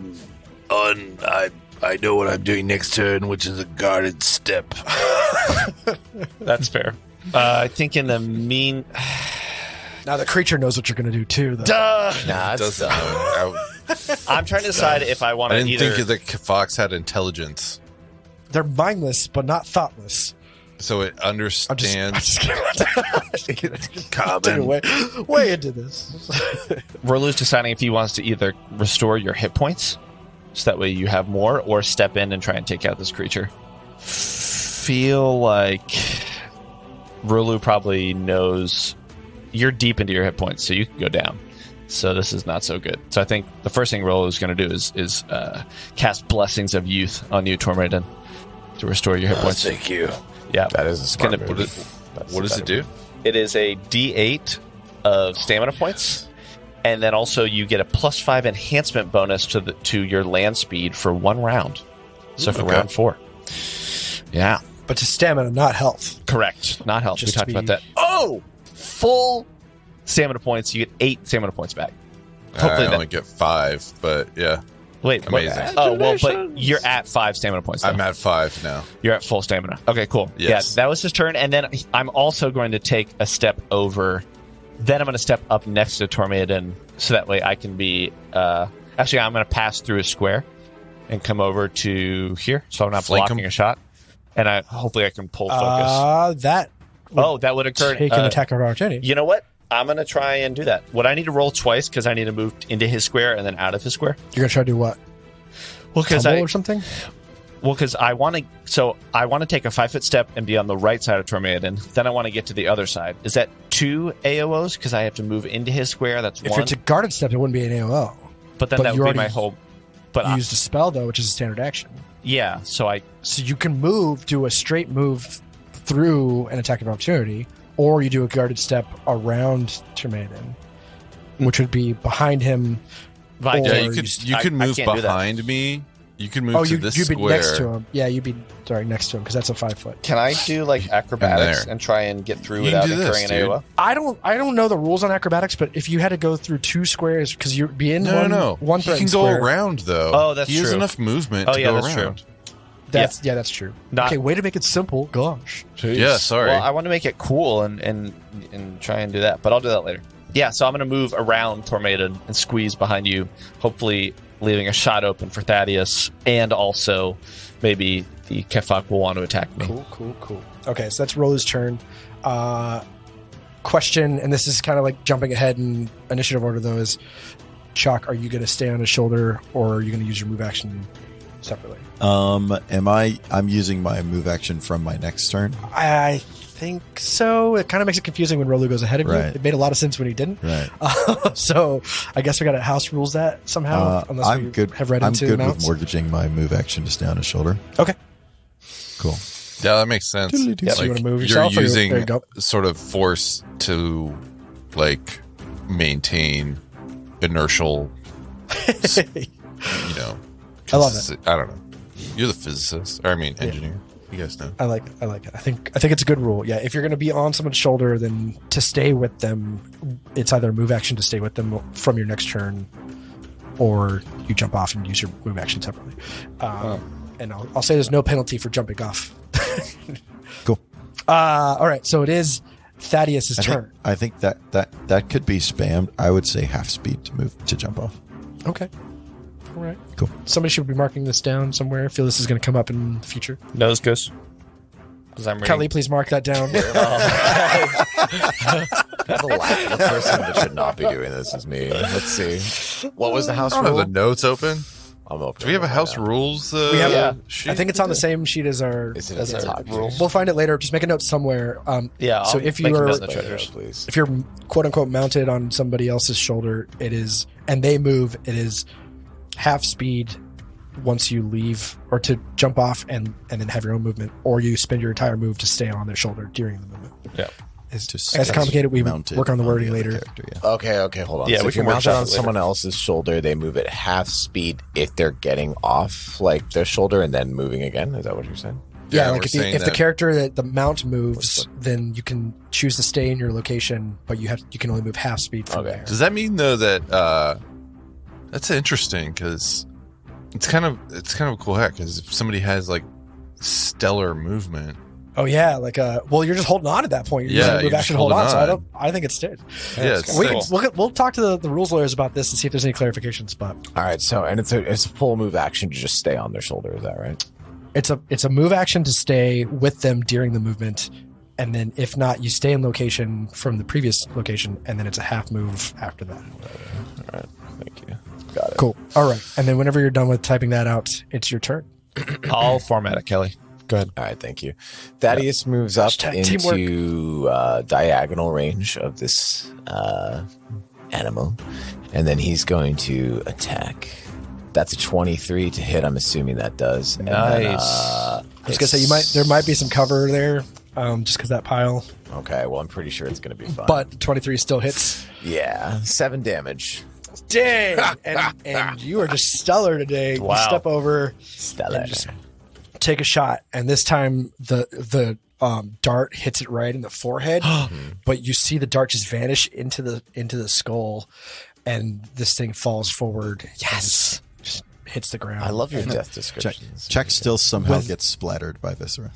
know what I'm doing next turn, which is a guarded step. That's fair. I think in the mean... Now the creature knows what you're going to do too, though. Duh! Nah, it's Doesn't know. I'm trying to decide if I want I to didn't either... think the Fox had intelligence, They're mindless, but not thoughtless. so it I'm understands. just Common. way into this. Rolu's deciding if he wants to either restore your hit points, so that way you have more, or step in and try and take out this creature. Feel like Rolu probably knows you're deep into your hit points, so you can go down. So this is not so good. So I think the first thing Rolu is going to do is cast Blessings of Youth on you, Tormaiden, to restore your hit points. Thank you. Yeah, That is a smart Gonna- move. What does it do? It is a D8 of stamina points, and then also you get a +5 enhancement bonus to your land speed for 1 round. So for Okay. round 4. Yeah, But to stamina, not health. correct. Not health. We Just talked to about be- that. Oh, full stamina points. You get 8 stamina points back. Hopefully I that. only get 5, but yeah, Wait, what? amazing. Oh well, but you're at 5 stamina points. Though. I'm at 5 now. You're at full stamina. Okay, cool. Yes. Yeah, that was his turn. And then I'm also going to take a step over. Then I'm going to step up next to Tormaiden, so that way I can be... actually, I'm going to pass through a square and come over to here, so I'm not Flank blocking him. a shot. And hopefully I can pull focus. That That would occur. take an attack of opportunity. You know what? I'm going to try and do that. Would I need to roll twice because I need to move into his square and then out of his square? You're going to try to do what? Well, because Tumble or something? I want to. So I want to take a 5-foot step and be on the right side of Tormaiden. Then I want to get to the other side. Is that 2 AOs? Because I have to move into his square. That's If 1. it's a guarded step, it wouldn't be an AOO. But then but that you would be already my whole. But You used a spell, though, which is a standard action. yeah, so So you can do a straight move through an attack of opportunity, or you do a guarded step around Tormaiden, which would be behind him. I Or Yeah, can't- you could I move can't do that. behind me. You can move to you'd this be square. next to him. Yeah, you'd be next to him because that's a 5 foot. Can I do like acrobatics there. and try and get through You without can do this, incurring an dude. AOA? I don't know the rules on acrobatics, but if you had to go through 2 squares because you'd be in No. one He can threatened go square. around though. Oh, that's he has true. enough movement Oh, to yeah, go that's around. true. That's true. Not- Okay, way to make it simple. Gosh. Yeah, sorry. Well, I want to make it cool and try and do that, but I'll do that later. Yeah, so I'm going to move around Tormaiden and squeeze behind you, hopefully leaving a shot open for Thaddeus, and also maybe the Kefak will want to attack me. Cool. Okay, so that's Rolu's turn. Question, and this is kind of like jumping ahead in initiative order, though, is Chalk, are you going to stay on his shoulder, or are you going to use your move action separately? I'm using my move action from my next turn. I think so. It kind of makes it confusing when Rolu goes ahead of you. Right. It made a lot of sense when he didn't. Right. So I guess we got to house rules that somehow, unless I'm we good. have read I'm into good mounts. with mortgaging my move action to stay on his shoulder. Okay. Cool. Yeah, that makes sense. Yeah, so you wanna move yourself, or You're you- there you using go. sort of force to like maintain inertial. I love it. I don't know. You're the physicist, or I mean engineer. You guys know. I like it. I think it's a good rule. Yeah, if you're going to be on someone's shoulder, then to stay with them, it's either a move action to stay with them from your next turn, or you jump off and use your move action separately. And I'll say there's no penalty for jumping off. Cool. All right, so it is Thaddeus's turn. I think that could be spammed. I would say half speed to jump off. Okay. All right. Cool. Somebody should be marking this down somewhere. I feel this is going to come up in the future. Nose goes. Because I'm reading. Kelly, please mark that down. The person that should not be doing this is me. Let's see. What was the house Are rule? the notes open? I'm open. Do we have a house rules? We have Yeah. sheet? I think it's on the same sheet as our. Is it as at the our top? rule. We'll find it later. Just make a note somewhere. Yeah, So I'll if make you a are, note in the treasures. Please. if you're quote unquote mounted on somebody else's shoulder, it is, and they move, it is half speed once you leave, or to jump off and then have your own movement, or you spend your entire move to stay on their shoulder during the movement. Yeah. It's complicated. We Mounted work on the wording other later. character, yeah. Okay, hold on. Yeah, so we if you're can mounted workshop on it later. someone else's shoulder, they move at half speed if they're getting off like their shoulder and then moving again. Is that what you're saying? Yeah, Yeah, like we're if saying the that- character that the mount moves, then you can choose to stay in your location, but you can only move half speed from Okay. there. Does that mean though that that's interesting because it's kind of a cool hack because if somebody has like stellar movement, Oh yeah, like well, you're just holding on at that point. You're Yeah, using move you're action, just hold on. holding So on. I think it's stayed. yeah, it's We'll talk to the rules lawyers about this and see if there's any clarifications. But All right. So and it's a full move action to just stay on their shoulder. Is that right? it's a move action to stay with them during the movement, and then if not, you stay in location from the previous location, and then it's a half move after that. All right. Thank you. Got it. Cool. All right, and then whenever you're done with typing that out, it's your turn. I'll format it, Kelly. Go ahead. All right, thank you. Thaddeus moves up Hashtag teamwork. into diagonal range of this animal, and then he's going to attack. That's a 23 to hit. I'm assuming that does. And then, Nice. I was gonna say there might be some cover there, just because that pile, Okay, well, I'm pretty sure it's going to be fine. but 23 still hits. yeah, 7 damage. Dang! and you are just stellar today. Wow. You step over, Stellar. and just take a shot, and this time the dart hits it right in the forehead, but you see the dart just vanish into the skull, and this thing falls forward. Yes, just hits the ground. I love your death descriptions. Check still somehow gets splattered by viscera.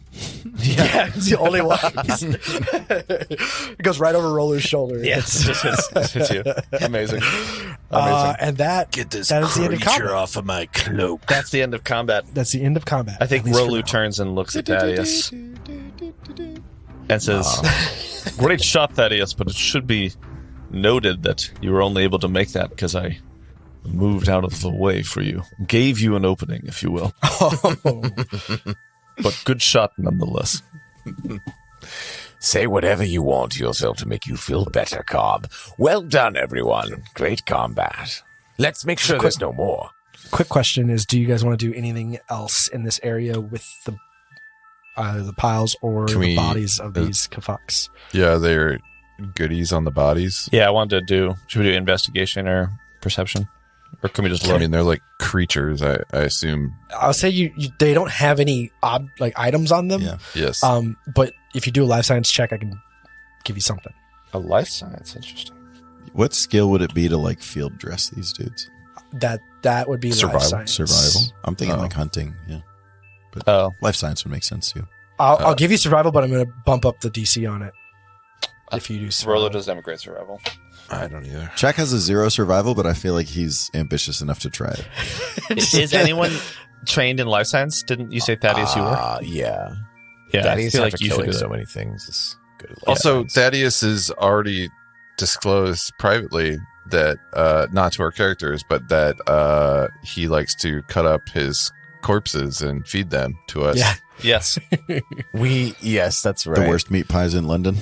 Yeah, it's the only one. It goes right over Roller's shoulder. Yes. It's you. Amazing. And that Get this that is the end of creature combat. off of my cloak. That's the end of combat. That's the end of combat. I think at least for Rolu now. turns and looks at Thaddeus and says, "Great shot, Thaddeus, but it should be noted that you were only able to make that because I moved out of the way for you. Gave you an opening, if you will. But good shot nonetheless." Say whatever you want to yourself to make you feel better, Cobb. Well done, everyone. Great combat. Let's make sure there's no more. Quick question is: do you guys want to do anything else in this area with the either the piles or Can the we- bodies of these kafaks? yeah, they're goodies on the bodies. Yeah, I wanted to should we do investigation or perception? Or can we just I look? mean, they're like creatures. I assume. I'll say you they don't have any items on them. Yeah. Yes. But if you do a life science check, I can give you something. A life science, interesting. What skill would it be to like field dress these dudes? That would be Survival. life science. Survival. I'm thinking Oh. like hunting. Yeah. Oh, Life science would make sense too. I'll give you survival, but I'm going to bump up the DC on it. If you do survival. Rolo doesn't have a great survival. I don't either. Jack has a 0 survival, but I feel like he's ambitious enough to try it. Is anyone trained in life science? Didn't you say, Thaddeus, you were? Yeah. Yeah, Thaddeus, I feel after like you should killing do so that. many things, is good at life Also, science. Thaddeus has already disclosed privately that, not to our characters, but that he likes to cut up his corpses and feed them to us. Yeah. Yes. Yes, that's right. The worst meat pies in London.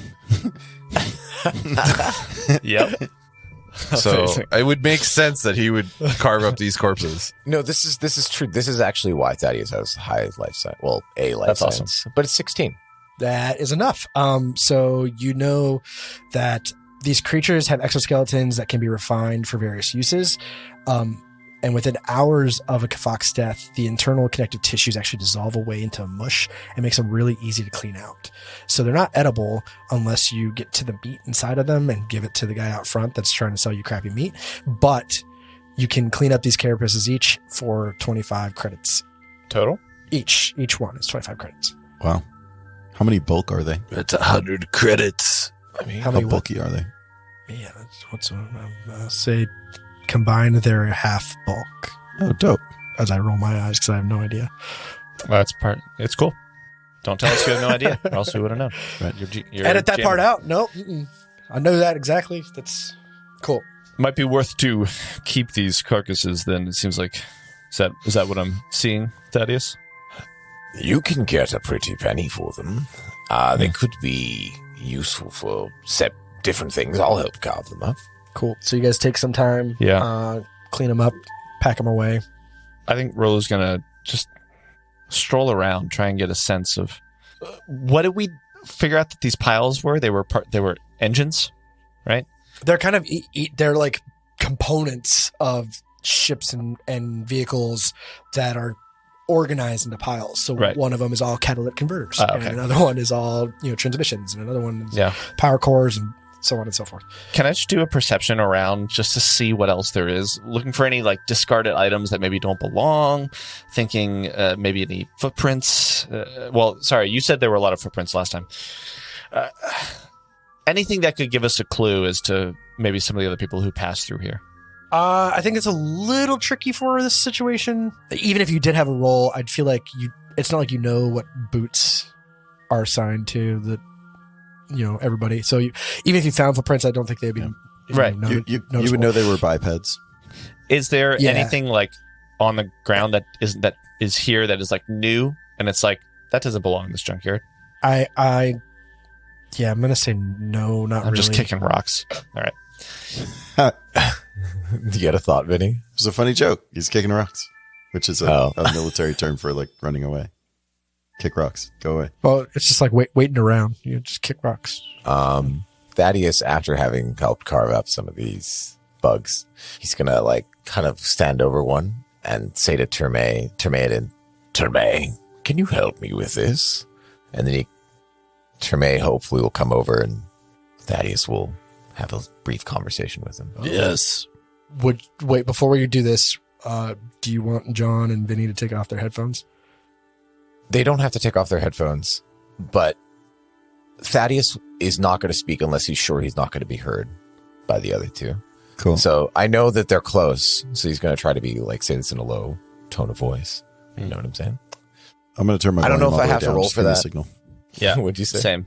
Yep. So it would make sense that he would carve up these corpses. No, this is true. This is actually why Thaddeus has high life science. Well, a life That's science. But it's 16. That is enough. So you know that these creatures have exoskeletons that can be refined for various uses. And within hours of a Kafak's death, the internal connective tissues actually dissolve away into mush and makes them really easy to clean out. So they're not edible unless you get to the meat inside of them and give it to the guy out front that's trying to sell you crappy meat. But you can clean up these carapaces each for 25 credits. Total? Each one is 25 credits. Wow. How many bulk are they? That's 100 credits. I mean, How bulky are they? Yeah, that's what's I'll say combined they're half bulk. Oh, dope. As I roll my eyes because I have no idea. Well, that's part. It's cool. Don't tell us you have no idea, or else we would have known. Right. You're Edit that part jamming. out. Nope. I know that exactly. That's cool. Might be worth to keep these carcasses. Then it seems like is that what I'm seeing, Thaddeus? You can get a pretty penny for them. They could be useful for different things. I'll help carve them up. Cool. So you guys take some time. Yeah. Clean them up, pack them away. I think Rollo's gonna just stroll around, try and get a sense of what did we figure out that these piles were? They were engines, right? They're kind of they're like components of ships and vehicles that are organized into piles. So Right. one of them is all catalytic converters, Okay. and another one is all transmissions, and another one is Yeah. power cores, and so on and so forth. Can I just do a perception around just to see what else there is? Looking for any like discarded items that maybe don't belong. Thinking maybe any footprints. Well, sorry, you said there were a lot of footprints last time. Anything that could give us a clue as to maybe some of the other people who passed through here. I think it's a little tricky for this situation. Even if you did have a roll, I'd feel like it's not like you know what boots are assigned to everybody. So even if you found footprints, I don't think they'd be Right. You would know they were bipeds. Is there Yeah. anything like on the ground that is here that is like new and it's like that doesn't belong in this junkyard? I'm gonna say no, not I'm really. just kicking rocks. All right. You got a thought, Vinny? It was a funny joke. He's kicking rocks, which is a military term for like running away. Kick rocks. Go away. Well, it's just like waiting around. You just kick rocks. Thaddeus, after having helped carve up some of these bugs, he's gonna like kind of stand over one and say to Terme, can you help me with this? And then Terme hopefully will come over and Thaddeus will have a brief conversation with him. Yes. Wait, before you do this, do you want John and Vinny to take off their headphones? They don't have to take off their headphones, but Thaddeus is not going to speak unless he's sure he's not going to be heard by the other two. Cool. So I know that they're close, so he's going to try to be like, say this in a low tone of voice. You know what I'm saying? I'm going to turn my. I don't know volume if all I the have way to down, roll just for give me a that. signal. Yeah. What'd you say? Same.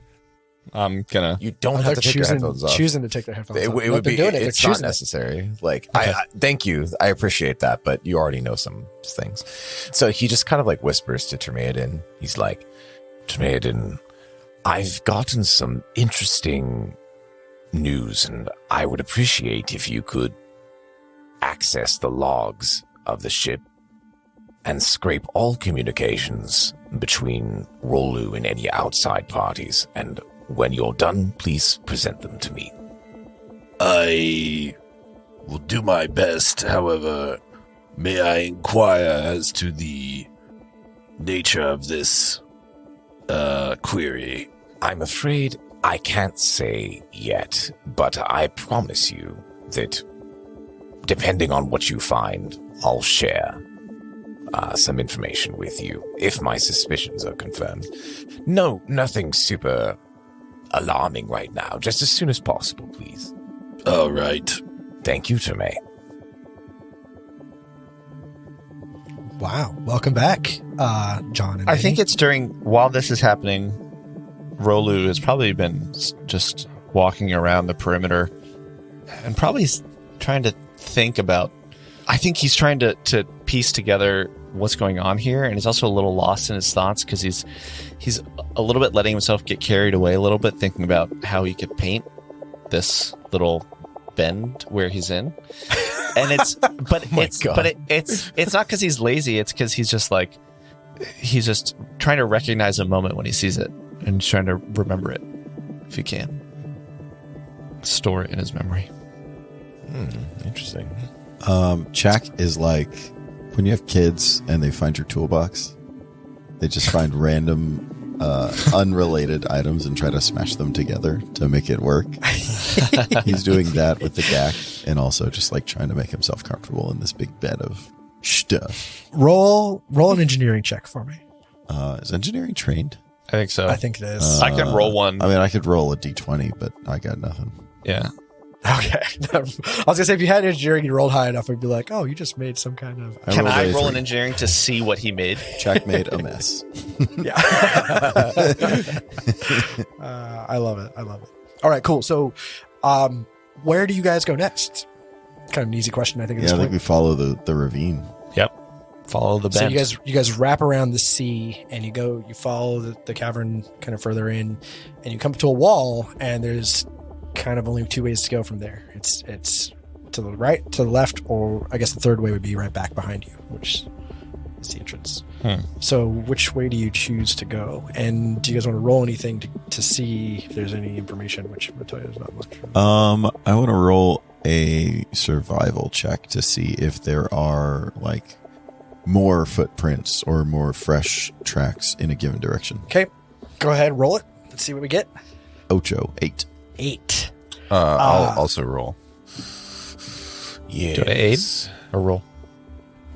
I'm gonna. You don't have They're to take your headphones off. choosing to take their headphones It off. would be. Doing it. They're It's not choosing it. necessary. Like, Okay. I thank you. I appreciate that, but you already know some things. So he just kind of like whispers to Termeadin. He's like, Termeadin, I've gotten some interesting news, and I would appreciate if you could access the logs of the ship and scrape all communications between Rolu and any outside parties. And when you're done, please present them to me. I will do my best. However, may I inquire as to the nature of this query? I'm afraid I can't say yet, but I promise you that depending on what you find, I'll share some information with you if my suspicions are confirmed. No, nothing super alarming right now. Just as soon as possible, please. All right. Thank you, Terme. Wow. Welcome back, John. And I think Vinny. it's while this is happening, Rolu has probably been just walking around the perimeter and probably trying to think about. I think he's trying to piece together what's going on here, and he's also a little lost in his thoughts because he's a little bit letting himself get carried away a little bit, thinking about how he could paint this little bend where he's in. And it's not because he's lazy. It's because he's just trying to recognize a moment when he sees it and trying to remember it if he can. Store it in his memory. Interesting. Chak is like when you have kids and they find your toolbox, they just find random unrelated items and try to smash them together to make it work. He's doing that with the GAC and also just like trying to make himself comfortable in this big bed of stuff. roll an engineering check for me. Is engineering trained? I think so. I think it is. I can roll one. I mean, I could roll a d20, but I got nothing. Yeah. Okay. I was gonna say if you had engineering, you rolled high enough, I'd be like, oh, you just made some kind of. Can rolled I a roll 3. an engineering to see what he made? Chak made a mess. Yeah. I love it. All right, cool. So, where do you guys go next? Kind of an easy question, I think. At Yeah, this I think point. we follow the ravine. Yep. Follow the So bend. you guys wrap around the sea and you follow the cavern kind of further in, and you come to a wall, and there's kind of only 2 ways to go from there. It's to the right, to the left, or I guess the third way would be right back behind you, which is the entrance. So which way do you choose to go? And do you guys want to roll anything to see if there's any information, which I'm going to tell you there's not much. I want to roll a survival check to see if there are like more footprints or more fresh tracks in a given direction. Okay, go ahead, roll it. Let's see what we get. 8. 8. I'll also roll. Yeah. Do I aid or roll?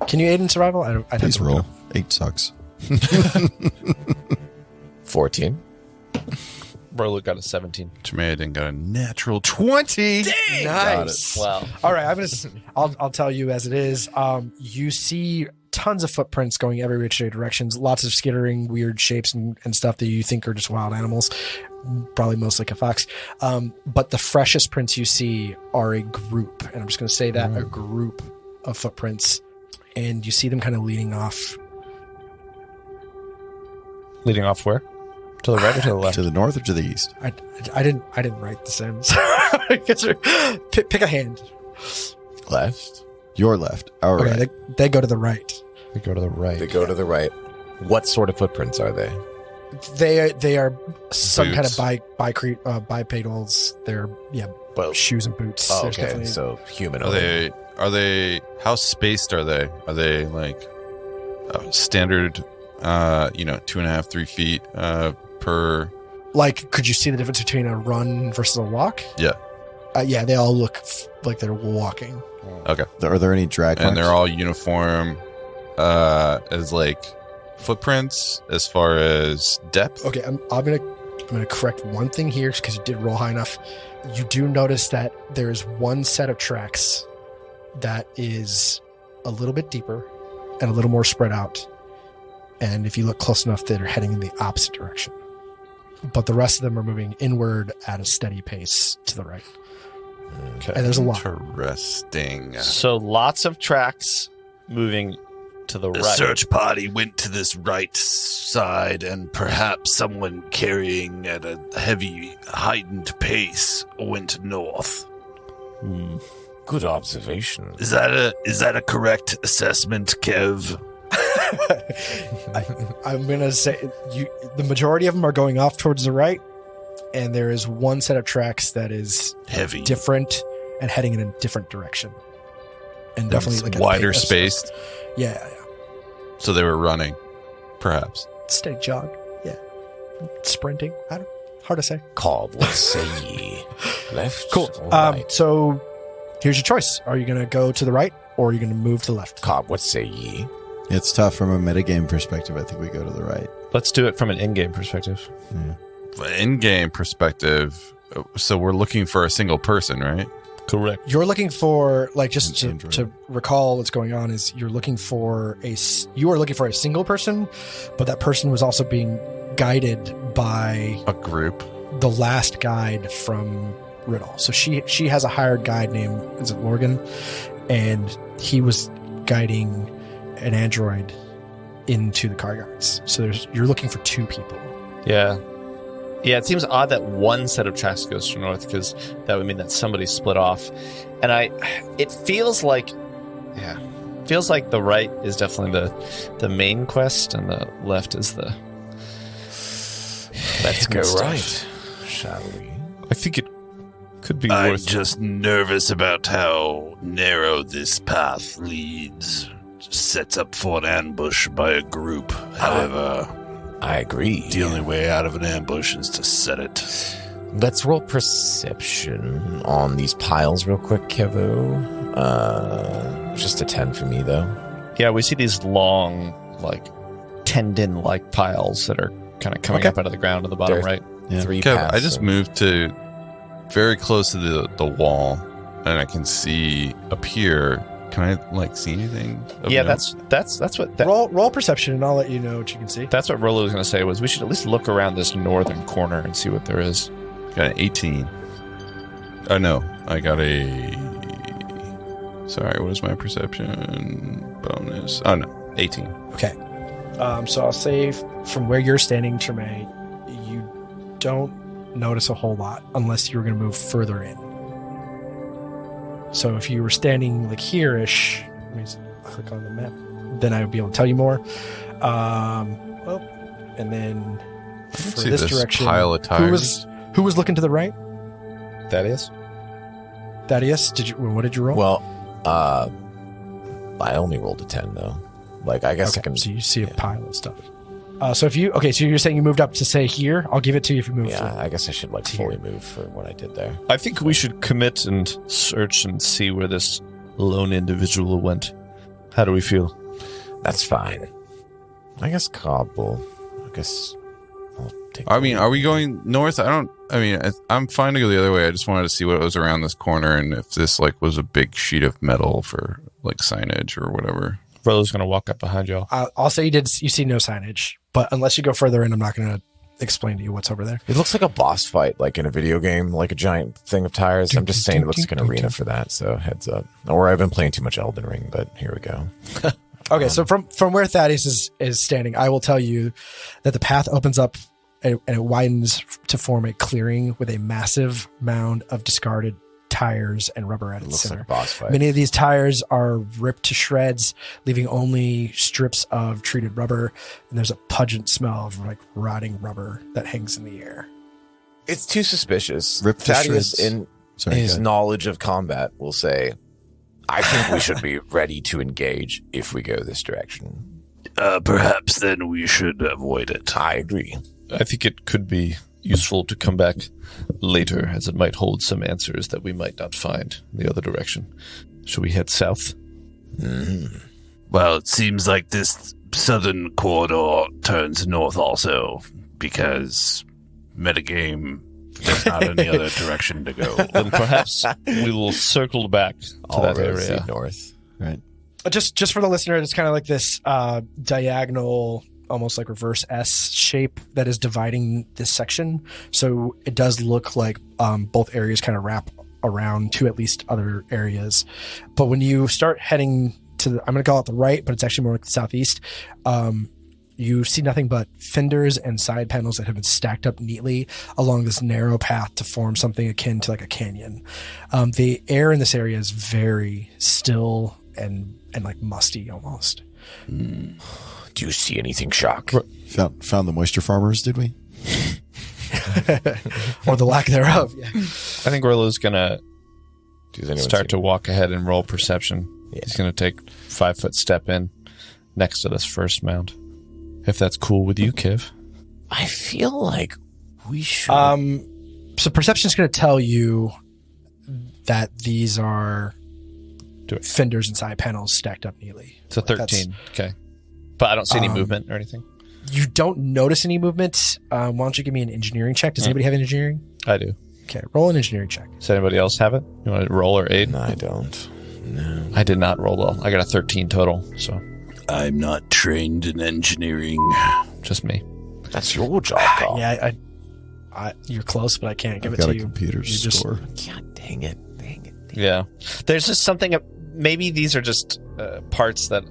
Can you aid in survival? I'd have Please to look it roll. up. 8 sucks. 14. Rolu got a 17. Tremaine got a natural 20. Nice. Wow. All right, I'll tell you as it is. You see tons of footprints going every which directions, lots of skittering, weird shapes and stuff that you think are just wild animals, probably most like a fox. But the freshest prints you see are a group, and I'm just going to say that, a group of footprints, and you see them kind of leading off. Leading off where? To the right or to the left? To the north or to the east? I didn't write this in. So pick a hand. Left. Your left. Our Okay, right. they go to the right. We go to the right. They go to the right. What sort of footprints are they? They are some Boots. kind of bipedals. They're Both. shoes and boots. Oh, There's okay, definitely- so humanoid. Are they how spaced are they? Are they like standard 2.5, 3 feet per? like, could you see the difference between a run versus a walk? Yeah. Yeah, they all look like they're walking. Okay. Are there any drag And marks? they're all uniform as like footprints as far as depth. Okay, I'm gonna correct one thing here because you did roll high enough. You do notice that there is one set of tracks that is a little bit deeper and a little more spread out. And if you look close enough, they're heading in the opposite direction. But the rest of them are moving inward at a steady pace to the right. Okay. And there's a lot. Interesting. So lots of tracks moving to the The right. search party went to this right side, and perhaps someone carrying at a heavy, heightened pace went north. Good observation. Is that a correct assessment, Kev? I'm gonna say the majority of them are going off towards the right, and there is one set of tracks that is Heavy. different and heading in a different direction, and definitely like wider spaced. Yeah, So they were running, perhaps. steady jog. Yeah, sprinting. Hard to say. Cobb, what say ye? Left. Cool. or right? So here's your choice: are you gonna go to the right, or are you gonna move to the left? Cobb, what say ye? It's tough from a metagame perspective. I think we go to the right. Let's do it from an in-game perspective. Yeah. In-game perspective, so we're looking for a single person, right? Correct. You're looking for, like, just An to recall what's going on is you are looking for a single person, but that person was also being guided by A group. the last guide from Riddle. So she has a hired guide named, is it Morgan? And he was guiding an android into the car guards. So you're looking for 2 people. Yeah. Yeah, it seems odd that one set of tracks goes to north, because that would mean that somebody split off. And it feels like the right is definitely the main quest, and the left is the... Let's go stuff. right, shall we? I think it could be I'm worth... just nervous about how narrow this path leads. Sets up for an ambush by a group. However, I agree. the only way out of an ambush is to set it. Let's roll perception on these piles real quick, Kevo. Just a 10 for me, though. Yeah, we see these long, like, tendon-like piles that are kind of coming Okay. up out of the ground on the bottom There's- right. Yeah. 3 Kev, paths. I just moved to very close to the wall, and I can see up here. Can I see anything? of Yeah, note? that's what Roll perception, and I'll let you know what you can see. that's what Rolo was going to say, was we should at least look around this northern corner and see what there is. Got an 18. Oh no, I got a. Sorry, what is my perception bonus? Oh no, 18. Okay. So I'll say from where you're standing, Tremaine, you don't notice a whole lot unless you were going to move further in. So if you were standing like here-ish, let me just click on the map, then I would be able to tell you more. And then for See this this direction, pile of tires. who was looking to the right? That is? Thaddeus, what did you roll? Well, I only rolled a 10, though. I guess I Okay, can... so you see a yeah. pile of stuff. So you're saying you moved up to say here? I'll give it to you if you move. Yeah, I guess I should to fully here. move for what I did there. I think we should commit and search and see where this lone individual went. How do we feel? That's fine. I guess Cobb will... I guess I'll take... I mean, are we going north? I'm fine to go the other way. I just wanted to see what was around this corner and if this was a big sheet of metal for signage or whatever. Rolo's going to walk up behind y'all. I'll say you see no signage, but unless you go further in, I'm not going to explain to you what's over there. It looks like a boss fight, like in a video game, like a giant thing of tires. I'm just saying it looks like an arena for that, so heads up. Or I've been playing too much Elden Ring, but here we go. Okay, so from where Thaddeus is standing, I will tell you that the path opens up and it widens to form a clearing with a massive mound of discarded tires and rubber at It its looks center. like a boss fight. Many of these tires are ripped to shreds, leaving only strips of treated rubber, and there's a pungent smell of rotting rubber that hangs in the air. It's too suspicious. Rip to Thaddeus, shreds. in Sorry, his go ahead. knowledge of combat, will say, I think we should be ready to engage if we go this direction. Perhaps then we should avoid it. I agree. I think it could be useful to come back later, as it might hold some answers that we might not find in the other direction. Should we head south? Well, it seems like this southern corridor turns north also, because metagame, there's not any other direction to go. Then perhaps we will circle back to All that roads area. lead north. Right. Just for the listener, it's kind of like this diagonal, almost like reverse S shape that is dividing this section. So it does look like both areas kind of wrap around to at least other areas. But when you start heading to I'm going to call it the right, but it's actually more like the southeast. You see nothing but fenders and side panels that have been stacked up neatly along this narrow path to form something akin to like a canyon. The air in this area is very still and like musty almost. Do you see anything, Shock? Found the moisture farmers, did we? Or the lack thereof. Yeah. I think Rolo's going to Does anyone start see to walk ahead and roll perception. Yeah. He's going to take 5-foot step in next to this first mound. If that's cool with you, Kiv. I feel like we should... So perception is going to tell you that these are Do it. fenders and side panels stacked up neatly. It's a 13. Okay. But I don't see any movement or anything. You don't notice any movement. Why don't you give me an engineering check? Does anybody have engineering? I do. Okay, roll an engineering check. Does anybody else have it? You want to roll or aid? No, I don't. No. I did not roll well. I got a 13 total, so I'm not trained in engineering. just me. That's your job, Carl. Yeah, you're close, but I can't give I've it got to a you. computer You just- score. God dang it. Yeah. There's just something, maybe these are just parts that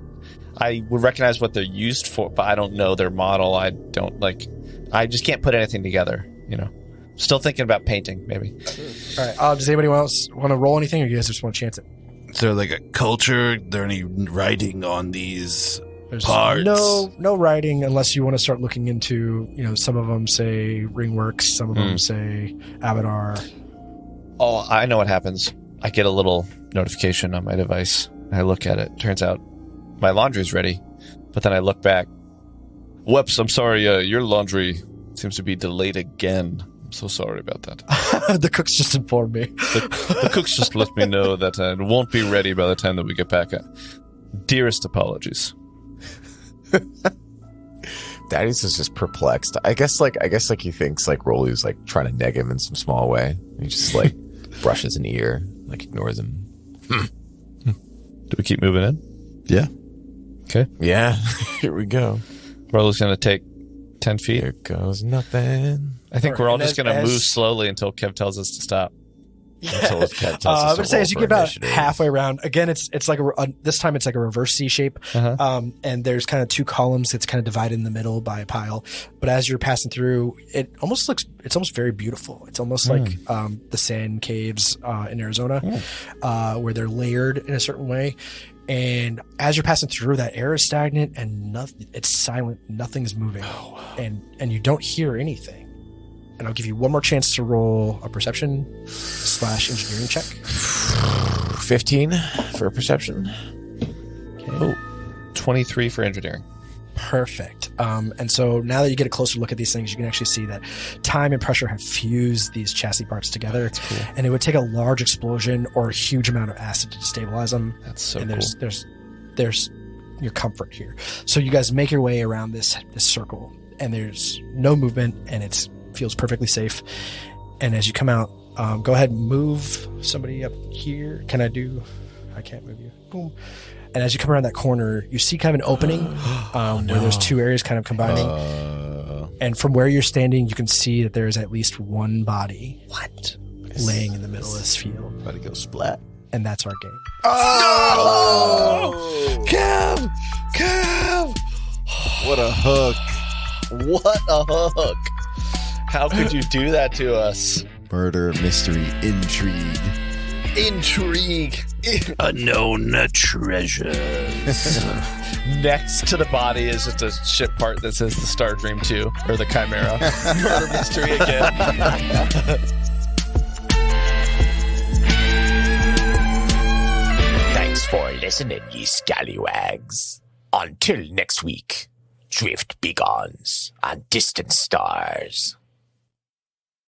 I would recognize what they're used for, but I don't know their model. I just can't put anything together, Still thinking about painting, maybe. All right. Does anybody else want to roll anything, or you guys just want to chance it? Is there like a culture? Is there any writing on these There's parts? no writing unless you want to start looking into, some of them say Ringworks, some of them say Abadar. Oh, I know what happens. I get a little notification on my device. I look at it. Turns out my laundry's ready. But then I look back. Whoops, I'm sorry. Your laundry seems to be delayed again. I'm so sorry about that. The cooks just informed me. The cooks just let me know that it won't be ready by the time that we get back. Dearest apologies. Daddy's is just perplexed. I guess he thinks like Rolly's like trying to neg him in some small way. He just like brushes an ear, like ignores him. Do we keep moving in? Yeah. Okay. Yeah, here we go. Rolly's going to take 10 feet. Here goes nothing. I think we're all And just going to as- move slowly until Kev tells us to stop. Until his cat tells I us would to say roll as you for get about initiative. halfway around, again, it's like this time it's like a reverse C shape, and there's kind of two columns that's kind of divided in the middle by a pile. But as you're passing through, it's almost very beautiful. It's almost like the sand caves in Arizona, where they're layered in a certain way. And as you're passing through, that air is stagnant and it's silent. Nothing's moving, and you don't hear anything. And I'll give you one more chance to roll a perception/engineering check. 15 for perception. Oh, 23 for engineering. Perfect. And so now that you get a closer look at these things, you can actually see that time and pressure have fused these chassis parts together. That's cool. And it would take a large explosion or a huge amount of acid to destabilize them. That's so and cool. there's your comfort here. So you guys make your way around this circle, and there's no movement, and it feels perfectly safe. And as you come out, go ahead and move somebody up here. I can't move you. Boom. And as you come around that corner, you see kind of an opening where there's two areas kind of combining. And from where you're standing, you can see that there is at least one body laying in the middle of this field. About to go splat. And that's our game. Oh! Kev! What a hook. What a hook! How could you do that to us? Murder, mystery, intrigue. Intrigue! Unknown treasures. Next to the body is just a ship part that says the Star Dream 2, or the Chimera. Murder mystery again. Thanks for listening, ye scallywags. Until next week, drift begons on distant stars.